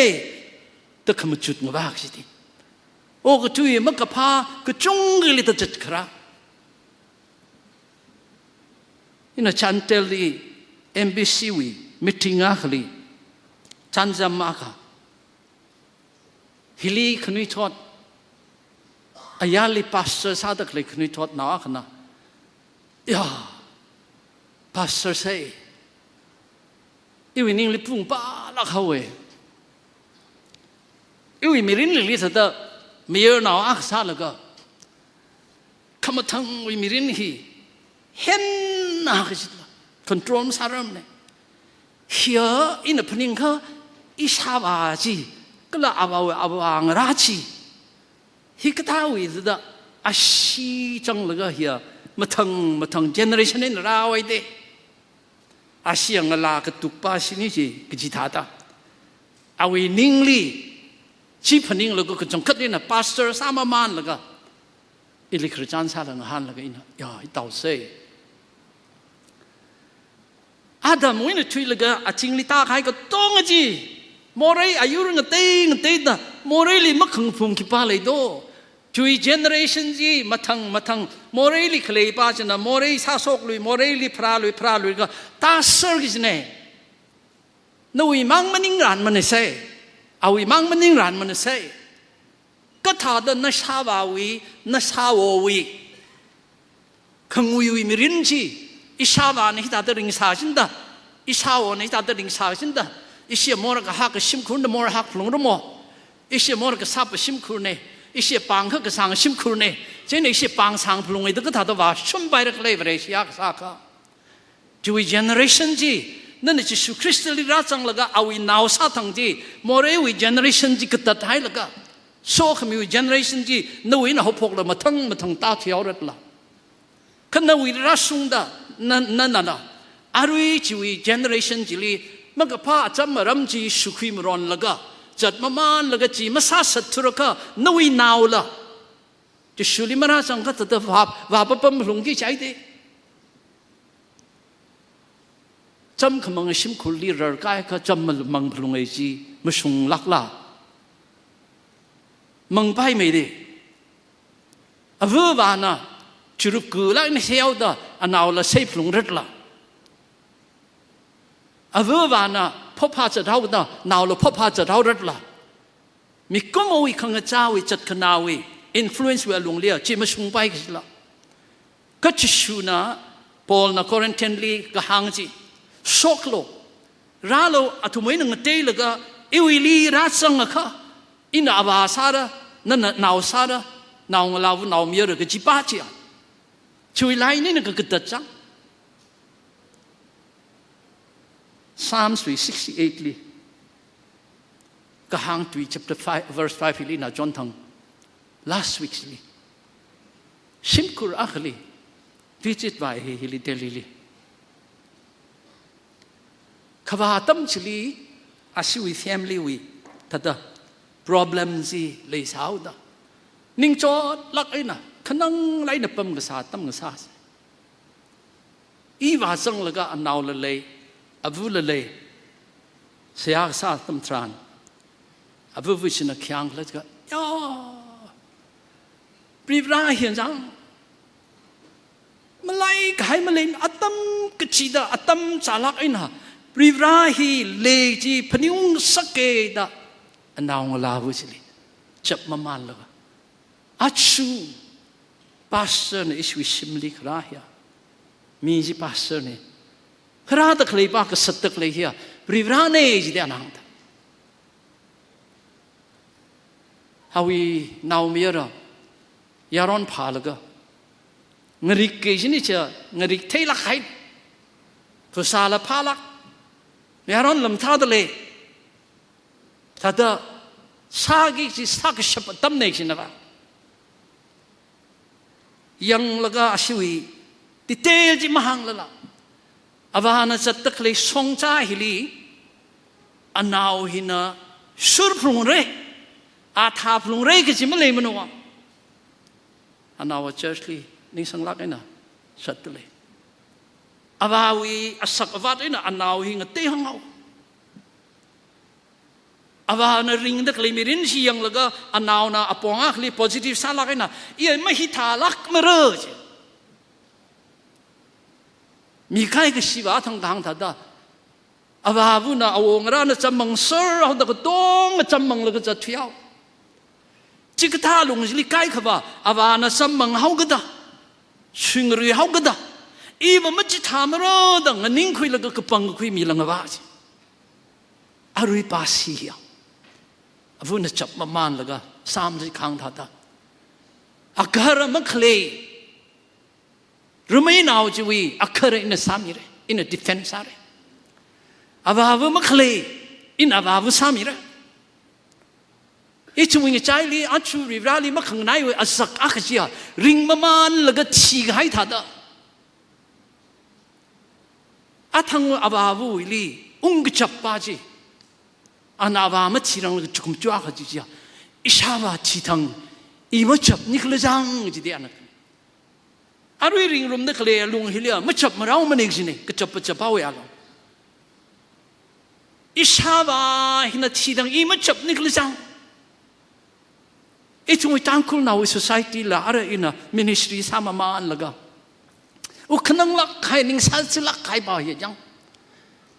A: แต่ขมจุดงบ้าสิทีโอ้ก็ช่วยมันก็พาก็จงกิเลสจัดคราอินะฉันเตลีเอ็มบีซีวีมิทติ้งอะไรฉันจำมาค่ะฮิลีขนุยทอดอายาลีพาสเตอร์ซาตะเลยขนุยทอดหนาขนาดยาพาสเตอร์เซ่อีวินิงลิปุ่งป้าลักเขาเอ因为没人理他的，没有脑阿啥那个，他们ทั้ง为没人去，很那个是了，control 啥人呢？here in the พนิงเขาอิชาบาจีก็ละอาบาวอาบางราชี ฮิกท้าวิดะอาชีจังเลยก็เฮียมาทั้งเจเนอเรชันนี้เราไอ้เด็กอาชียังลากตุกป้าสินี่จีกจิตาตาเอาไว้นิ่งลีชีพนิ่งแล้วก็จังคัดเลยนะพาสเตอร์สามมันแล้วก็อิลิคริจันซาลังหันแล้วก็อินะย่าอิตาวเซ่อาดัมวินช่วยแล้วก็อาจิงลิตาใครก็ต้องจีโมเรย์อายุเรื่องเต้งนะโมเรย์ลิมักขังพุ่งขี้ป้าเลยโตช่วยเจเนอเรชันจีมาทั้งโมเรย์ลิเคลีป้าจนะโมเรย์ซาโซกลุยโมเรย์ลิพราลุยก็ตาเซอร์กิจเนี่ยนู่นมังมันนิ่งรันมันเซ่เอาอีมังมันนิ่งรันมันเซ่ก็ถ้าเดินนัชาวาวีนัชาววีขังวีมีรินจีอิชาวานี่ที่ตาเดินริงสาจินดาอิชาวนี่ที่ตาเดินริงสาจินดาอิเชียมอร์ก็หักชิมคุณเดมอร์หักพลงรุ่มอิเชียมอร์ก็ซับชิมคุณเนี่ยอิเชียปังเขาก็สั่งชิมคุณเนี่ยเจ้าเนี่ยอิเชียปังสั่งพลงไอ้ตัวก็ถ้าตัวว่าชุ่มไปรักเลยไปเลยสิยากสักจุยเจเนอเรชันจีนั่นนี่คือคริสต์ลิราจังละก็เอาอีนาวซาทังจีโมเรวิเจเนอเรชันจีก็ตัดให้ละก็โซ่ขมิวเจเนอเรชันจีนู่นน่ะเขาพกละมาทั้งตาเที่ยวรัดละขันนู่นรัสุงดานั่นน่ะอารุยจุยเจเนอเรชันจีลีมันก็พาจำมารำจีสุขีมรอนละก็จัดมันละก็จีมาซาสัตว์ละก็นู่นนาวละจะสุลิมาราจังก็ตัดว่าปั๊มหลงกี่ใจเดจำขมังชิมคุลีร์กายก็จำมันมังพลุงไอจีมาชงลักล่ามังไปไม่ได้อเวอร์วานะจุรุกุลักนี่เสียวดาอันเอาละเซฟลงรัดละอเวอร์วานะพ่อพาจะเท่าดาหนาวละพ่อพาจะเท่ารัดละมีก็มวยขังเจ้าวิจัดขนาวิอินฟลูเอนซ์เวลงเลียจีมาชงไปกันละก็จะชูนะพอลนะคอรันเทนลีก็หางจีโชคโลราโลอัตุมวยนึงเตยลก็อิวิลีรัสซังค่ะอินอาบาซาระนั่นนาวซาระนาวลาวนาวมีอะไรก็จีบาจีอ่ะช่วยไล่นี่นึงก็กึศจัง Psalms 368ลีก็หางตุย chapter 5 verse 5ลีนะจอนทัง last week ลีชิมคุรอัคลีวิจิตไว้ฮิลิเดลีลีขวาตั้มชลีอาศัย family วิทัด problem สิเลยสาวดะนิ่งจอดลักไอ้น่ะขนังไล่นับปั๊มกษาตั้มกษาอีว่าจังละก็อันนาวละเลยอวุละเลยเสียกษาตั้มทรานอวุวิชนะขียงละก็ย่อปรีบร้ายเห็นจังมาไล่ขายมาเลยอัตตั้มกจีดาอัตตั้มจาลักไอ้น่ะปรีบร้ายเลจีพนิวสักเกดาอันนาวลาวุชลีจับมามันละก็อาชูพาสเตอร์เนี่ยอิสวิชิมลิกราเฮียมีจีพาสเตอร์เนี่ยคราตะเคลีปากสัตตะเคลีเฮียปริวราเนี่ยจีเดียนังตาฮาวีนาวมีอะไรยารอนพาลก็งริกเกจินี่เจ้างริกเทลักให้ก็ซาลพาลักยารอนลำท่าตะเลท่าตะซากิจิสากชับตั้มเนกจินะบ้ายังละก็อาศัยติเตลจิมหังละละอาวานะจัตตะเคลีสงจ้าฮิลีอันนาวหินะสุรพลุงเรอาทาพลุงเรก็จิมาเลยมันวะอันนาวเชิร์ชลีนี่สังลักไอ้น่ะสัตตะเลยอาวาวีอัศกวัดไอ้น่ะอันนาวหิงเตหังเอาอาวานะริงเด็กเลยมีรินชียังแล้วก็อันนาวนะอปองอักลีโพซิทีฟสาลักไอ้น่ะเอี่ยไม่ฮิตาลักมาเร่อจีมีใครก็ชีวะทั้งทางทัดได้อาวาบุนะอาวงรานะจำมังเซอร์เอาแต่ก็ต้องจำมังแล้วก็จะเที่ยวจิกท่าลงสิลิใกล้ขบ่าอาวานะจำมังเฮาก็ได้ชิงรีเฮาก็ได้อีว่ามันจะทำอะไรดังนิ่งคุยแล้วก็กระปังคุยมีลังว่าจีอารุยปาสีอ่ะอาวุธจับมามันแล้วก็สามสิครั้งทัดได้อากาศมันเคลีรู้ไหมนาวจีวีอักขระอินสามีเรอินดิเฟนซ์อะไรอาวาวุมักเลยอินอาวาวุสามีเร chung wing chai li achu ri rali ma khang nai we asak akhia ring maman laga thi gai tha da athang ababu li ung chappa ji anava ma thirang laga chukum chwa kha ji ja ishawa thi thang I ma chap nikla jang ji de anak arui ring rum de khle lung hilia ma chap marau ma nek ji ne ka chap chap awe alo ishawa hina thi thang I ma chap nikla jang Itu tangkul na society la ara ina ministry sama maan laga. Uknang lak kai ning salsilak kai ba ye jang.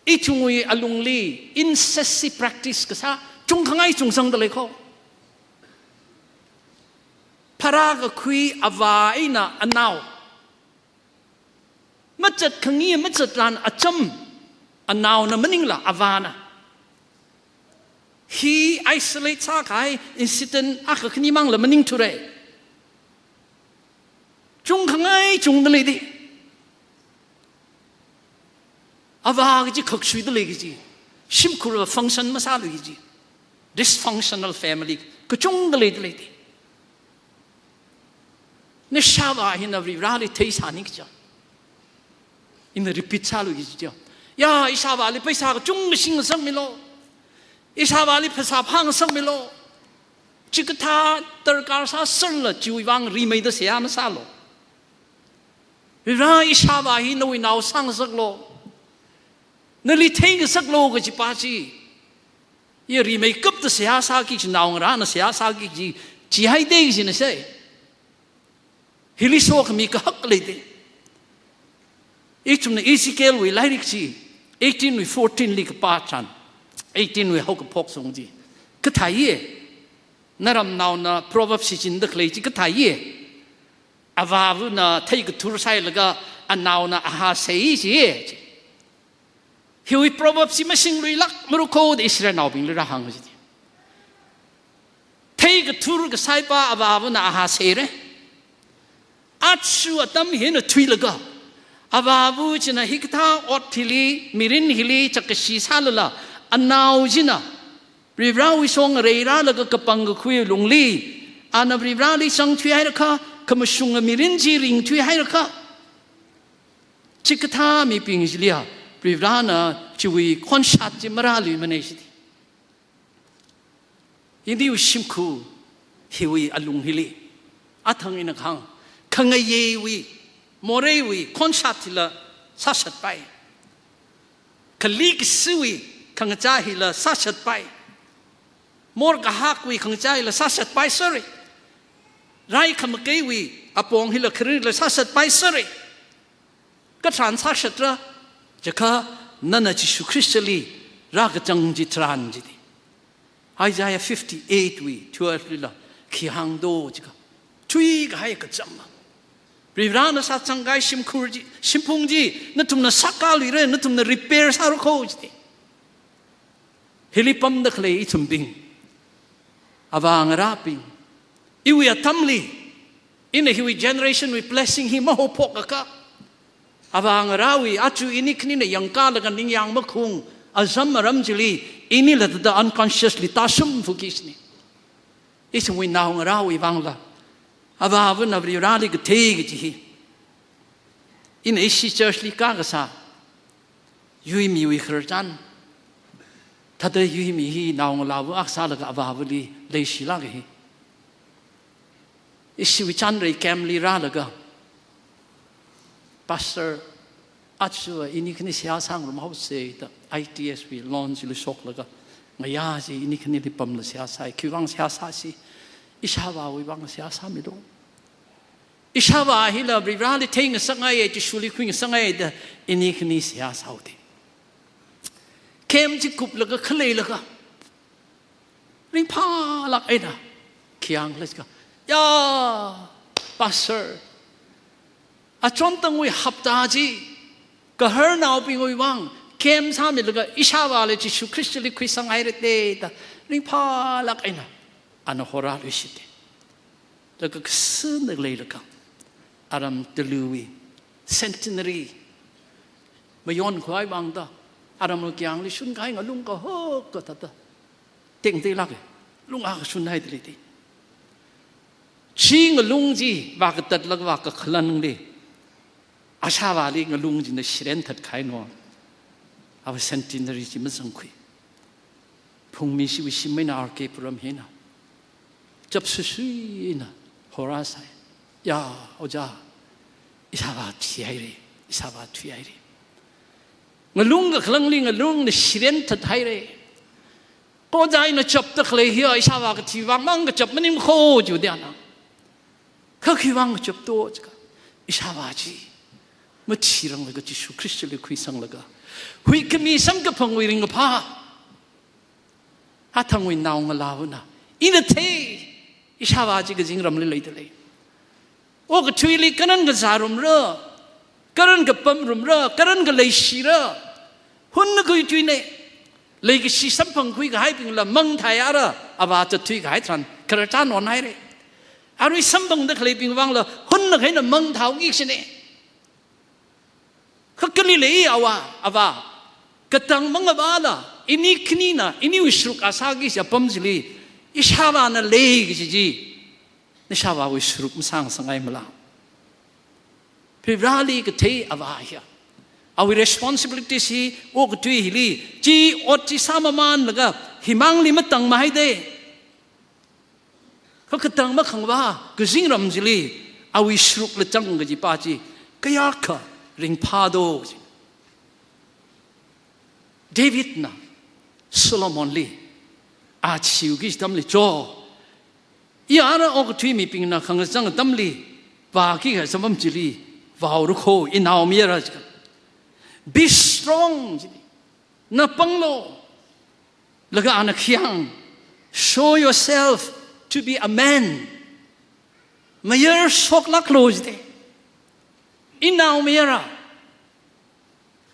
A: Itu alung li incest practice kasa chung kangai chung sang dalay ko. Para ka kui ava ina anaw. Machat kangi machat lan acham anaw na maning la avana. He isolates sa kai incident aka kini mang la maning ture chung khangai chung dali di ava gi khok sui dali gi sim kur function masal gi dysfunctional family ko chung dali di ne shawa hin of reality sani gi in the repeat salu gi ya isawa li paisa ga chung sing sang milo Isawali phasa phang sang milo chikatha tarkar sa sarla chiwang rimai da siam salo ra isawa hi noi naw sang saklo nali theng saklo ga chi pa chi ye rimai kap da sia sa ki naw ra na sia sa ki chi hai de ji na se hili so khmi ka hak le de ichum na Ezekiel we lai chi 18 we 14 lik pa chan 18 we hok pok song ji ka thai ye naram naw na proverbs si chin dak lei ji ka thai ye awav na thai ka thur sai laga anaw na aha sei ji hiwi proverbs si masing lui lak maru ko de Israel naw bing ra hang ji thai ka thur ka sai pa awav na aha sei re achu atam hin na thui laga awav china hiktha ot thili mirin hili chakashi salala Anaw jina Rivra we song reira laga kapang kui lungli ana rivra li sang thui hai rakha kamashunga mirinji ring thui hai rakha chikatha mi ping jlia rivra na chui konshat ji marali maneshidi indi ushimku hiwi alung hili athang ina khang khangaye wi more wi konshat la sasat pai khalik suwi khang cha hi la sasat pai mor ka hak wi khang cha hi la sasat pai sorry rai kham ke wi apong hi la khri la sasat pai sorry ka tran sasat ra jaka nana ji su christali ra ka chang ji tran ji Isaiah 58 wi 12 la khi hang do jika tui ga hai ka cham Rivrana sa changai sim khurji simpungji na tumna sakali re na tumna repair sa ro kho ji Hilipam da clay itumbing. Avang raping. Iwi atamli. In a hiwi generation we blessing him maho pokaka. Avang rawi atu inikni na yangka lagan ning yang makung. Azam maramjili ini la da unconsciously tasum fukisni. Isu we now rawi vangla. Avavun of rali gategi ji. In a ishi church li kagasa. Yui mi wi khurjan. Tada yui mi hi naung lawu aksala ka abavuli leishi lagi. Isi wichandre kamli ralaga. Pastor Atsua ini kini siasang rumah se the ITS we launch lu sok laga. Ngaya si ini kini dipam la siasai kiwang siasa si ishawa wi bang siasa mi do. Ishawa hi la rali ting sangai ti shuli kwing sangai da ini kini siasa uti. Kem ji kup laga khlei laga ring pha lak aina kiang let's ya pastor a chon tang we hapta ji ka her now ping we wang kem sa mi laga ishawa le ji su christli khui sangai re te ta ring pha lak aina ana hora lu shite laga sun de le laga aram telui centenary mayon khwai bang da Adam lo kyang li sun kai ngalung ka ho ka ta ting ti lak ลุงอาก็ชุนให้เลยดิชิงลุงจีว่าก็ตัดลักว่าก็ขลังเลยอาชาวาลีงลุงจีน่ะเชรนทัดขายนวเอาเซนตินารีจีมันสังคุยพงมีชีวิตชิไม่น่าอาร์เก็บรำเห็นนะจับสุยๆนะฮอราไซยาเอาจ้าอิสาบาที่ไอรีอิสาบาที่ไอรีงลุงก็ขลังลิงลุงน่ะเชรนทัดไทยเลยก็ใจน่ะจับตะเคลียอิสาบาก็ที่วางมังก็จับมันนิ่มโคอยู่เดียวนะเขาคิดว่าจับตัวจ้ะอิสาบาจีมาชีรังเลยก็จิสุคริสต์เลยคุยสังเลยก็หุยก็มีสังกับพงวิริงกับพาหาทางวินนาวงลาวนะอินเทอิสาบาจีก็จริงรำเลยเลยโอ้ก็ช่วยเลยกันนั่นก็จารุมเร่อกันนั่นก็ปั๊มรุมเร่อกันนั่นก็เลยชีเร่อหุ่นนึกคุยช่วยเนี่ยเลยก็ชีสัมพังคุยกับให้เป็นละมังไทยอะไรอาบาจะช่วยกับให้ทันกระจานวันไหนเลยอาริสัมพังเด็กเลยเป็นวังละหุ่นนึกให้น่ะมังเท้าอีกสิเนี่ยเขาก็เลยเอาว่าอาบากระตังมังอาบาละอินี่คณีน่ะอินี่วิสุกอาสากิจะปั๊มสิลีอิชาบาน่ะเลยกิจีนิชาบาวิสุกมันสร้างสังไงมาละพิบราลีก็เทอาบาเฮียเอา responsibility สิโอ้ก็ตุยฮิลีจีอดจีสามมันแล้วก็หิมังลิมาตั้งมาให้ได้เขาก็ตั้งมาขังว่าก็จิงรำจิลีเอาวิสุกละจังก็จีป้าจีก็ยากค่ะริงพาโดเดวิดนะโซโลมอนลีอาชิวกิจทำลีโจยาระออกทุยมีปิงนะขังจังทำลีว่ากิจสมบัติลีว่ารุโคอินเอามีอะไรกัน be strong นะปังโลแล้วก็อานักยัง show yourself to be a man มาเยอะสกลักโลจิเดอินเอามีอะไร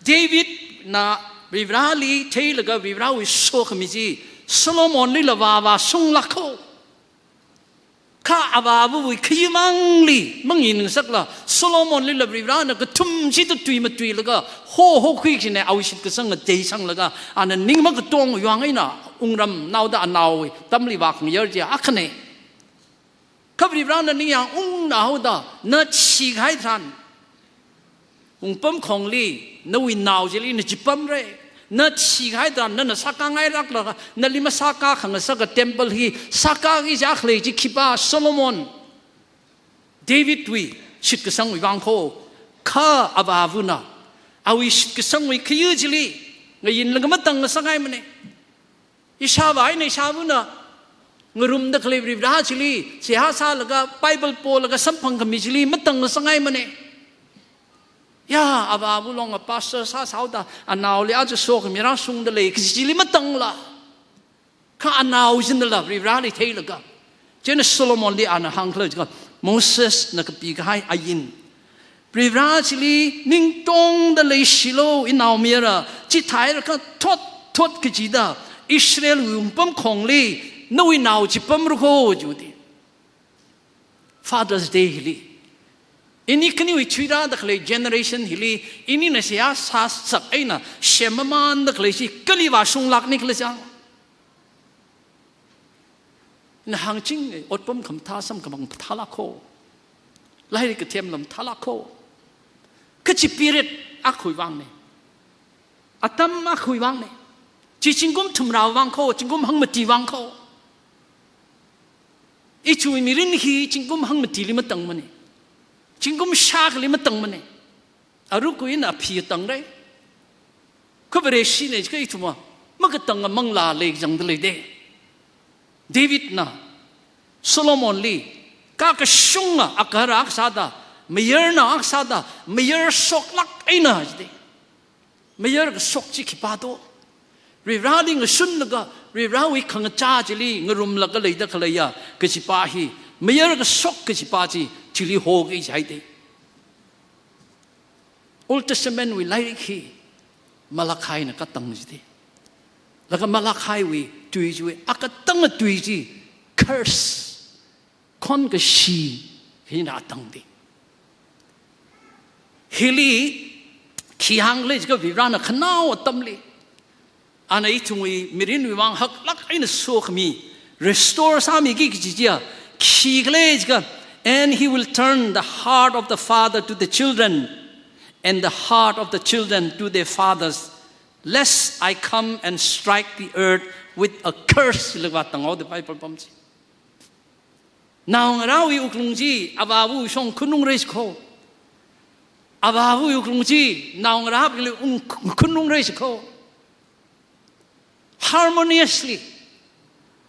A: เดวิดนะวิบราลีเทลก็วิบราวิโซขมิจีโซโลมอนลีละวาสุงลักโคข้าอาบาบุยขยิมังลีมังยินสักละโซโลมอนลีละวิบรานะก็ทุ่มชิดตุยมาตุยแล้วก็โฮคุยกันเนี่ยเอาชิดก็สังก็เจสังแล้วก็อันนั้นนิ่งมันก็ตรงอยู่ไงนะองรำนาวดานาวตั้มลีวักเยอะจีอักเนี่ยข้าวิบรานะนี่ยังนาวดานัดชีให้ทันองปั๊มของลีนวินนาวเจลีนจิปั๊มเร่นัดชีให้ทันนั่นสักการไงรักละนั่นลิมาสักการขังสักเทมเพิลฮีสักการที่จะเคยจิคิปาโซโลมอนเดวิดวีชิดกษังวิวังโคข้าอาบาวุนะเอาวิชิดกษังวิขยืจิลีเงยินแล้วก็มาตั้งสักไงมันเนี่ยอิชาบายในชาวุนะเงรุมดักเลวิบราจิลีเสียหาซาแล้วก็ไบเบิลโปแล้วก็สัมพังกับมิจิลีมาตั้งสักไงมันเนี่ยยาอาบาบุลงกับพาสเตอร์ซาสาวดาอันนาวเลยอาจจะโซกมีร่างทรงเดเลยคือจิลิมาตั้งละข้าอันนาวจินเดละริบราลิเทลก็เจนโซโลมอนลีอันหังเลยก็โมเสสนักปีกให้อายินริบราจิลีนิ่งตรงเดเลยชิโลอินนาวมีระจิตไทยแล้วก็ทดกิจิดาอิสราเอลวิมปั๊มของลีนวินาวจิปั๊มรุโคจุดี Father's Day ลีอินี่คันอยู่ชีวิตดักเลยเจเนอเรชันฮิลีอินี่น่ะเสียสักไอ้น่ะเชื่อมันดักเลยสิกลีว่าสุงลักนี่ก็เลยจังน่ะหางจริงอดปั๊มคำท้าซ้ำกับบังท้าลักโคไล่กระเทียมลำท้าลักโคก็จิปิริตอักคุยวางเนี่ยอัตมอักคุยวางเนี่ยจิงกุมทุ่มราววางโคจิงกุมหังมตีวางโคอีช่วยมีรินฮีจิงกุมหังมตีลิมตังมันเนี่ยจิงกุมชากลิมตังมันเนี่ยอารุกุยน่ะพี่ตังได้ก็เป็นเรื่องสิ่งนี้ก็อีทุ่มมันก็ตังมังลาเลยจังเลยเด้เดวิดน่ะโซโลมอนลีก้ากชุงอ่ะอักขระอักษาดาไม่เยอะนะอักษาดาไม่เยอะสกลักไอ้น่ะจีดีไม่เยอะก็สกจิขิปาโตรีราลิงก็ชุนแล้วก็รีราวิขังจ้าจิลีงรุมแล้วก็เลยได้ขเลยะก็จิปาฮีไม่เยอะก็สกก็จิปาจีจิลีโฮกิใจดี Old Testament วิไลคีมาลาคายน่ะก็ตั้งจีดีแล้วก็มาลาคายวิตุยจีอักตั้งตุยจี curse คนก็ชีหินาตั้งดีฮิลีขี้หางเลยก็วิรานะขนาวตั้มลีอันนี้ทุ่งวิมิรินวิวังหักลักไอ้น่ะโซขมี restore sami ki kijia khigle and he will turn the heart of the father to the children and the heart of the children to their fathers lest I come and strike the earth with a curse the Bible bombs now rawi uklungji ababu song kunung reis ko ababu uklungji now rabi kunung reis ko harmoniously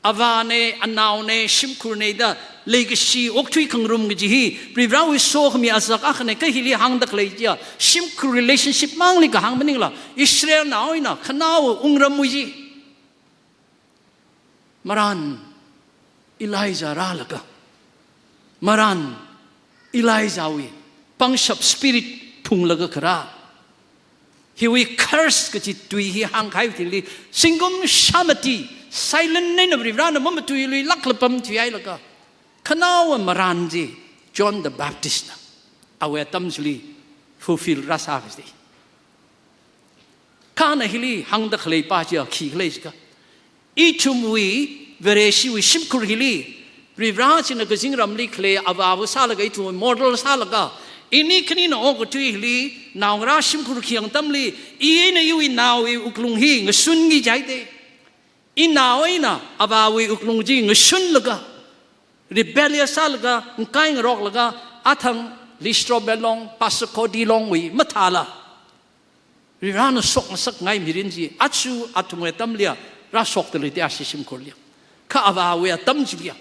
A: avane anaune shimkurne da legacy oktui kangrum gi pribrawi so khmi azak akhne ka hili hang dak leja shimkur relationship mangli ka hang maning la Israel naoina khanaw ungram muji maran Elijah ralaga maran Elijah wi pangshap spirit phunglaga khara he will curse ka chi tui hi hang khai thili singum shamati silent name of Rivana Mama to you laklapam to Yailaka. Kanao Maranji, John the Baptist, our Tamsli fulfill Rasavisi. Kana Hili hang the clay party of Key Glaska. Eachum we, Vereshi, we Shimkur Hili, Rivrach in the Gazing Ramli clay of our Salaga to immortal Salaga. Inikin ogo to Hili, now Rashim Kurki Tamli, Iena you now Uklung a Sungi Jaide. Ina abawi uklungji ngshun laga rebellious laga ngkai rok laga athang listro belong pasakodi long wi mathala rirana sok sak ngai mirinji achu atumwe tamlia ra sok tele te asisim korlia ka abawi atamjlia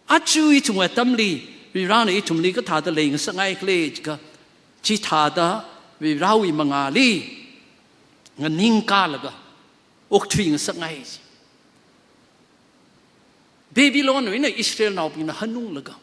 A: achu itumwe tamli rirana itumli ka thada le ngsa ngai kle ka chi thada wi rawi mangali nganing ka laga oktwi ngsa ngai Babylon in Israel now in a hanung laga.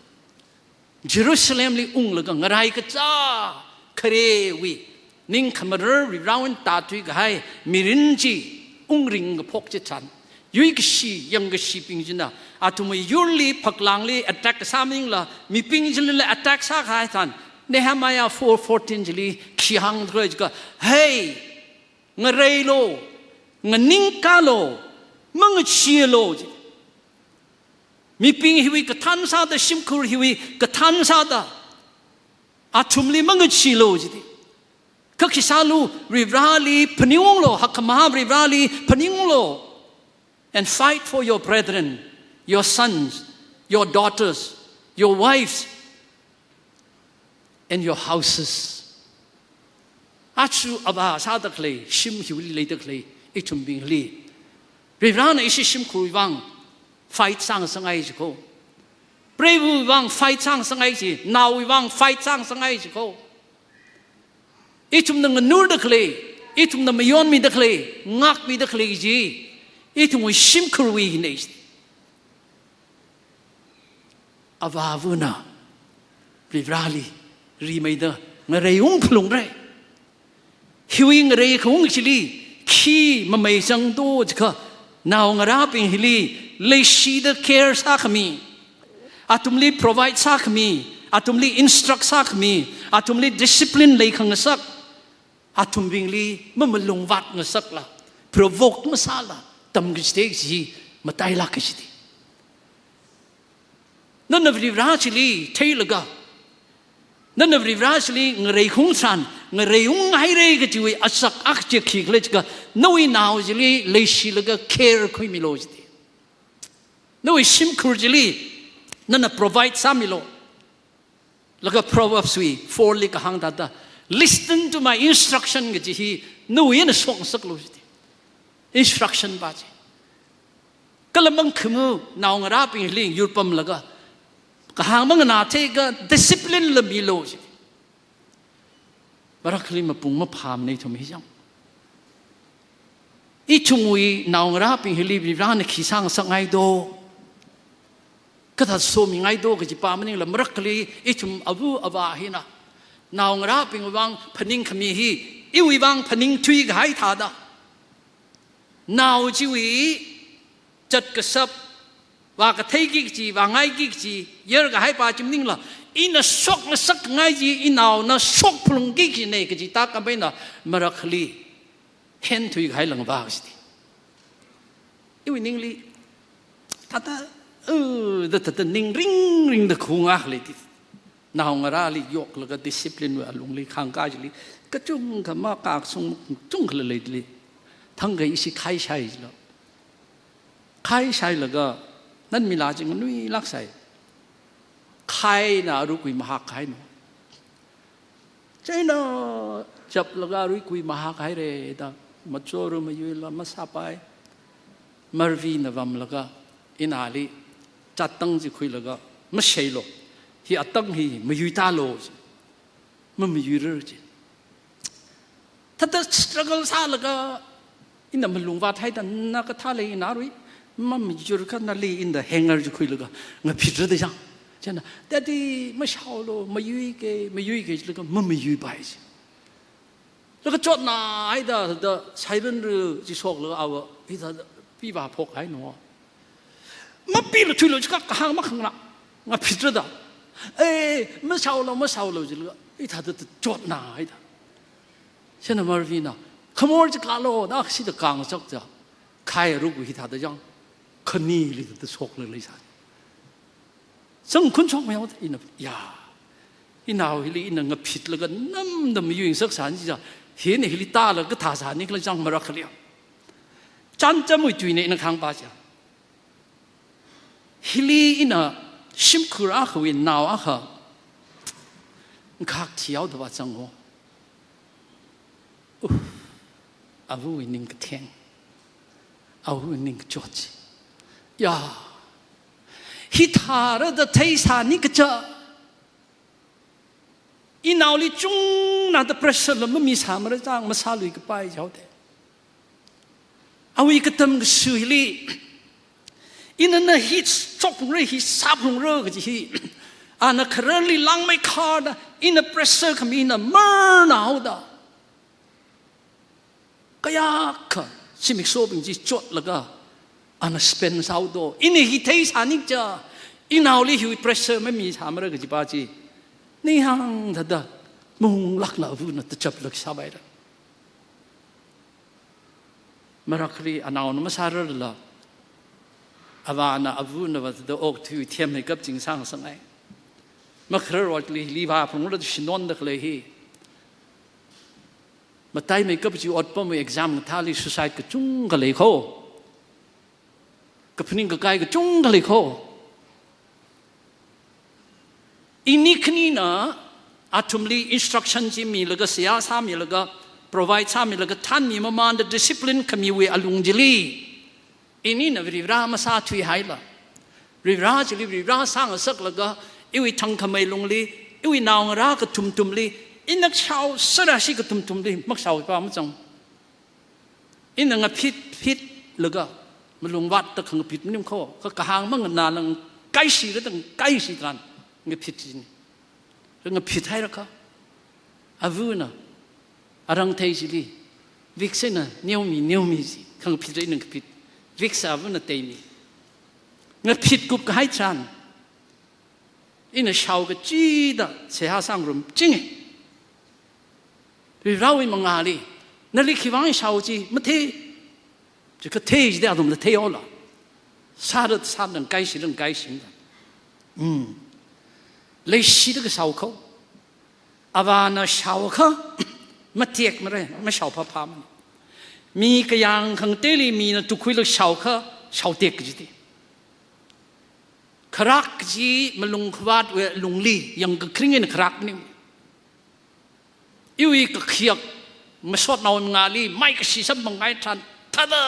A: Jerusalem li ung laga ngarai ka cha kare wi ning kamarer wi round tatui gai mirinji ung ring pok che chan yui shi yang shi ping jina atumi yurli paklangli attack saming la mi ping jin la attack sa khai tan Nehemiah 4:14 jili khihang droj ka hey ngarai lo nganing ka lo mang chi lo Miping hiwi katansa da shimkur hiwi katansa da atumli mangachilo jidi kakisalu rivrali paninglo hakama rivrali paninglo and fight for your brethren your sons your daughters your wives and your houses achu aba sadakle shim hiwi leidakle itumbing li rivrana ishi shimkur wang fight sang sangai ko brave wang fight sang sangai ji now we wang fight sang sangai ko itum nang nur de kle itum na mayon mi de kle ngak mi de kle ji itum we shim kurwi ne avavuna rivrali rimaida ngareyung phlung re hiwing re khong chili khi mamai sang do jka now ngaraping hili Leishi the care sakmi, atumli provide sakmi, atumli instruct sakmi, atumli discipline leikang sak, atumbingli mamalung vat ngasak la, provoke masala, tamgisteg si matay la kishdi. None of rivrachili tailaga, none of rivrachili ngarei kung san, ngarei haire gatiwi asak akje kiglechga, no now jili leishi laga care kuimilojdi. No ishim kurjili nana provide samilo laga Proverbs we 4 lika hang dada listen to my instruction gaji no yen song saklo instruction baji kalamang khumu naw ngara ping ling yurpam laga kahang mang na the ga discipline lamilo ji barakli mapung mapham nei thum hi jang I chungui naw ngara ping hili bran khisang sangai do Kata so mingai do ke jipa maning la merakli ichum abu abahina naw ngara ping wang paning khami hi iwi wang paning thui gai thada naw jiwi chat kasap wa ka thei ki ji wa ngai ki ji yer ga hai pa chimning la ina sok na sak ngai ji inaw na sok phulung ki ji ne ke ji ta ka baina merakli hen thui gai lang ba sti iwi ningli ท่าแต่นิ่งริงเด็กคงอ่ะเลยที่น่าหงาราลียกแล้วก็ดิสซิปลินว่าลุงลีข้างกายลีก็จุ่มกับมากากส่งจุ่มกันเลยลีทั้งไงอิสิใครใช่แล้วใครใช่แล้วก็นั่นมีลาจริงนุ้ยรักใส่ใครน่ะรู้กุยมหาใครเนาะใช่เนาะจับแล้วก็รู้กุยมหาใครเลยแต่มาโจรมาอยู่แล้วมาซาไปมาร์วีนวำแล้วก็อินาลีจัดตั้งจะคุยแล้วก็ไม่ใช่หรอกที่อัตตั้งที่มาอยู่ตาโลจมันไม่อยู่เรื่องจริงถ้าสตรักซาแล้วก็อินนั้นมันลงวัดให้แต่นักท่าเลยนารุยมันไม่อยู่กันนั่นเลยอินเดแฮงเกอร์จะคุยแล้วก็งั้นผิดเรื่องจังใช่ไหมแต่ที่ไม่เช่าโลมาอยู่อีกแล้วก็มันไม่อยู่ไปสิแล้วก็จดหน้าไอ้เด้อใช้เรื่องที่โชคแล้วเอาพี่ท่าพี่ว่าพกให้หนูมาปีละช่วยเราจะก็ห่างมาข้างหน้างั้นผิดเรื่องไม่เช่าเราจะเลยไอ้ท่าเด้อจดหน้าไอ้เด้อใช่ไหมมาร์วีน่ะขโมยจะกล้าโลนะสิเด็กกลางจักจ้ะใครรู้กุยท่าเด้อยังคนนี้เลยเด้อโชคเลยใช่ซึ่งคุณชอบไหมว่าอินน่ะอินเอาฮิลิอินน่ะงับผิดแล้วก็น้ำดำอยู่สักสารที่จะเห็นฮิลิตาแล้วก็ท่าสารนี่ก็จังมารักเลี้ยงจันจะไม่จุยในนักขังป้าจ้ะฮิลิอินน่ะชิมคุระเขาวินนาวอ่ะค่ะข้าเที่ยวตัวจังโง่อาวุธนิ่งก็แทงอาวุธนิ่งก็จอดสิยาฮิตาร์เดทายสานี่ก็จะอินเอาลิจุงน่าจะเพรสเซอร์แล้วไม่มีสามารถจ้างมาซาลุยก็ไปเจ้าเด็กเอาอีกตั้งก็สุยลีอินนั้นฮิตจบลงเรื่องฮิตซับลงเรื่องก็จะฮิตอันนั้นเครื่องลีลังไม่ขาดอินนั้นเพรสเซอร์ขมิ้นนั้นเมื่อหนาวดาก็ยากชิมิกโซบิงจีจดแล้วก็อันนั้นสเปนซาวโดอินนี้ฮิตให้สานิจ้าอินเอาลิฮิวเพรสเซอร์ไม่มีสามารถก็จะไปจีนี่ฮังทัดดามุงลักลาวุนตัดจับลักษาไปแล้วมารักรีอันเอาหนุ่มสารเลยละอาวานาอวุนว่าตัดออกที่เทียมให้กับจิงสังสังไงมาครรวัดลีบาพงศ์เราจะชินวนดักเลยฮีมาไต่ไม่กับจิอดป้อมเอ็กซามท่าลีสุดท้ายก็จุ้งกันเลยเขากับพนิงก็ไกลก็จุ้งกันเลยเขาอินิคนีนะอาทุมลีอินสตรักชั่นจีมีแล้วก็เสียสามีแล้วก็ provide สามีแล้วก็ท่านมีมามันเด discipline ขมีเวอลุงจิลีอินี่นะวิรามาซาทุยหายละวิราจิลีวิราสร้างสักแล้วก็อีวิทังขมายลงลีอีวินาวราก็ทุมลีอินักชาวสระชีก็ทุมลีมักชาวป้ามั่งจังอินังพิษแล้วก็มันลงวัดตะขังพิษมันนิ่มข้อก็กระหางมั่งนานลังใกล้สีแล้วตั้งใกล้สีกันเงี้ยผิดจริงเรื่องผิดให้แล้วครับอาวุธนะอารังเทจิลีวิกเซนะเนียวมีสิขังผิดเลยหนึ่งผิดวิกษาอาวุธนะเตมีเงี้ยผิดกุบก็ให้ชันอินะชาวก็จีดะเสียหาสังรมจริงวิราวิมังอาลีนั่นลิขิวังชาวจีไม่เทจะก็เทจิเดียวมันเทเอาละซาดังใกล้สิดังใกล้สิเลยชีดก็ชาวเขาอาวานาชาวเขามาเทียกมาเลยไม่ชาวพามันมีกระยังขังเตลีมีนะทุกคุยเลยชาวเขาชาวเทียกจีดีครักจีมาลงขวาดเวลงลียังก็ครึ่งเงินครักนี่อีวีก็เขียกมาสวดนอนงาลีไม่ก็สีสันบังไงทันท่าเด้อ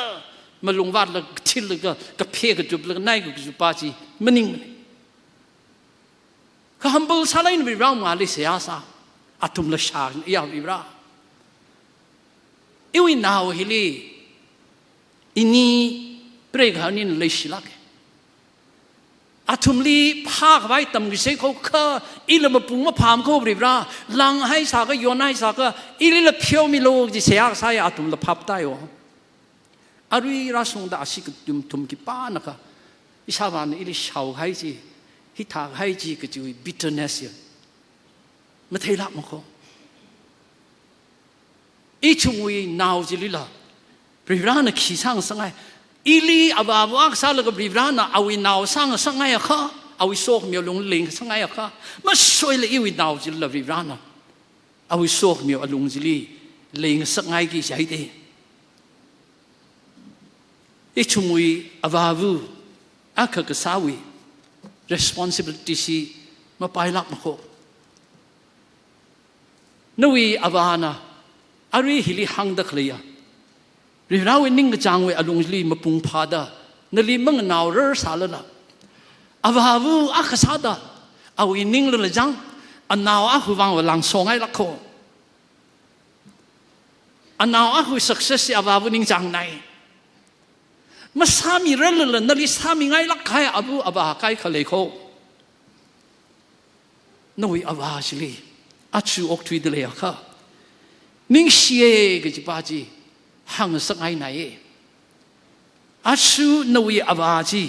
A: มาลงวัดแล้วทิ้งแล้วก็เพียกจุบแล้วนายก็จุบปาจีมันนิ่งก็ฮัมเบิลซาเลนวิรางาลีเสียสาอัตุมละชาอียาวิราอีวินาวฮิลีอินี่เปรกหานินเลยชิลักอาทุมลีภาคไว้ตำกิเสกเขาข้าอีละมาปุงมาพามเขาบริบราลังให้สาก็โยนให้สาก็อีละเพียวมิโลจิเสียสายอาทุมละพับได้วะอารุยราสงดาสิกตุมทุมกิปานะคะอิสาวันอีลิชาวให้จีฮิตาให้จีก็จะวิ bitterness ไม่เท่าละมั้งเขาอีช่วงนาวจิลิละบริบราเนี่ยขี้ช่างสังไง อีลีอาบาบวักซาลกับริบรานะเอาวินาวสร้างสังไงอะค่ะเอาวิโซกมีลงเล็งสังไงอะค่ะมาช่วยเลยอีวินาวจิลลริบรานะเอาวิโซกมีอลุงจิลีเล็งสังไงกี่ใช่เดอีชุมวีอาบาบูอาคกษาวี responsibility สิมาไปลักมาโคนวีอาบานะอารีฮิลิฮังดักเลยริราวินิ่งกจางเวอลุงจิลีมาปุงพาดานลีมังนาวเรอสาลละอาบาบูอาคษาดาเอาวินิ่งเลยจังอันนาวอาคุวังวลังสองไงลักโคอันนาวอาคุ success อาบาบูนิ่งจังไหนมาสามีเรื่องเลยนั่นลิสามีไงลักใครอาบูอาบาใครเขาเลยโคนวีอาบาจิลีอาชูออกทวีเดเลยอะค่ะนิ่งเชียก็จะป้าจีหังสักไงไหนอาชูนวีอาบาจี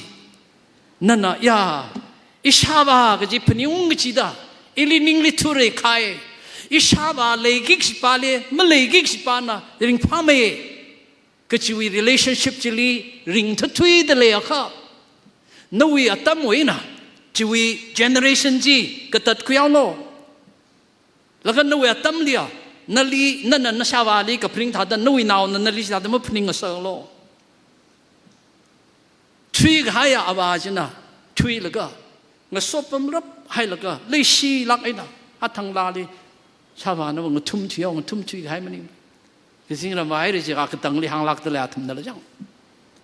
A: นั่นน่ะยาอิชาบาก็จะพนิวงจีดาอิลินิ่งลิทุเรใครอิชาบาเลกิกสิปาเลมาเลกิกสิปานะริงพาเมก็จะวี relationship จิลีริงทัดทวีเดเลยอะค่ะนวีอัตมวยนะจะวี generation จีก็ตัดคุยเอาโลแล้วก็นวีอัตมเลียนั่นลีนั่นน่ะชาวาลีกับพริ้งทัดนวีนาวนั่นลีชาดมาพริ้งก็เสกโลทวีก็ให้อาบาจินะทวีแล้วก็เงาสอบมันรับให้แล้วก็เลยชีลักไอ้น่ะอัดทางลาลีชาวานะว่าเงาทุ่มทวีเอาเงาทุ่มทวีให้มันนี่คือสิ่งเราไม่ได้จะกตังลีหางลักตะเลยทำนั่นละจัง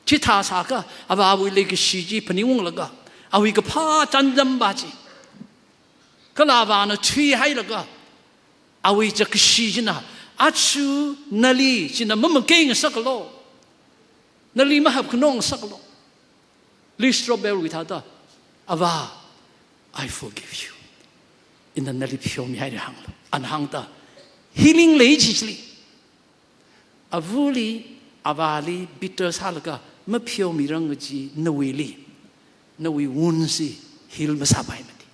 A: ที่ท่าสากะอาบาวิเลยก็ชีจีพนิวงแล้วก็เอาวิกพ้าจันจำบาจีก็ลาบานะทวีให้แล้วก็เอาวิจะกชีจินะอาชูนาลีจินะมันเก่งสักโลนาลีมาหับขนมสักโลลิสโตรเบลวิธาตาอาบา I forgive you อินนั้นนาลีพิโยมีให้หังโลอันหังตา healing เลยจิลีอาวูลีอาบาลีบิตเตอร์ซาลก็ไม่พิโยมีรังจีนวีลีนวีวุ้นสิฮิลมาสบายมันดี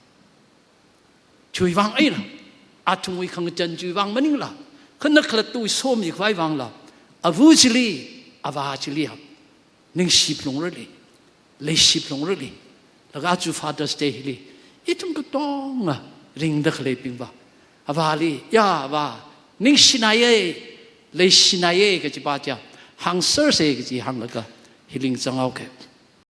A: ช่วยวางไอ้ละอาทุ่งวิคังจันช่วยวางมันนี่ละคนนักละตัวส้มอีกไว้วางละอาวูจิลีอาบาจิลีครับนึ่งชิบลงเรื่อยเลยชิบลงเรื่อยแล้วก็อาจูฟาเดอร์สเตย์ลีอีทุ่งก็ต้องอ่ะริงดักเลยปิงบ่าอาบาลียาบ่านึ่งชินายเลยชินายก็จะป้าจ้าหังเซอร์เซก็จะหังแล้วก็ฮิลิงจังเอาแค่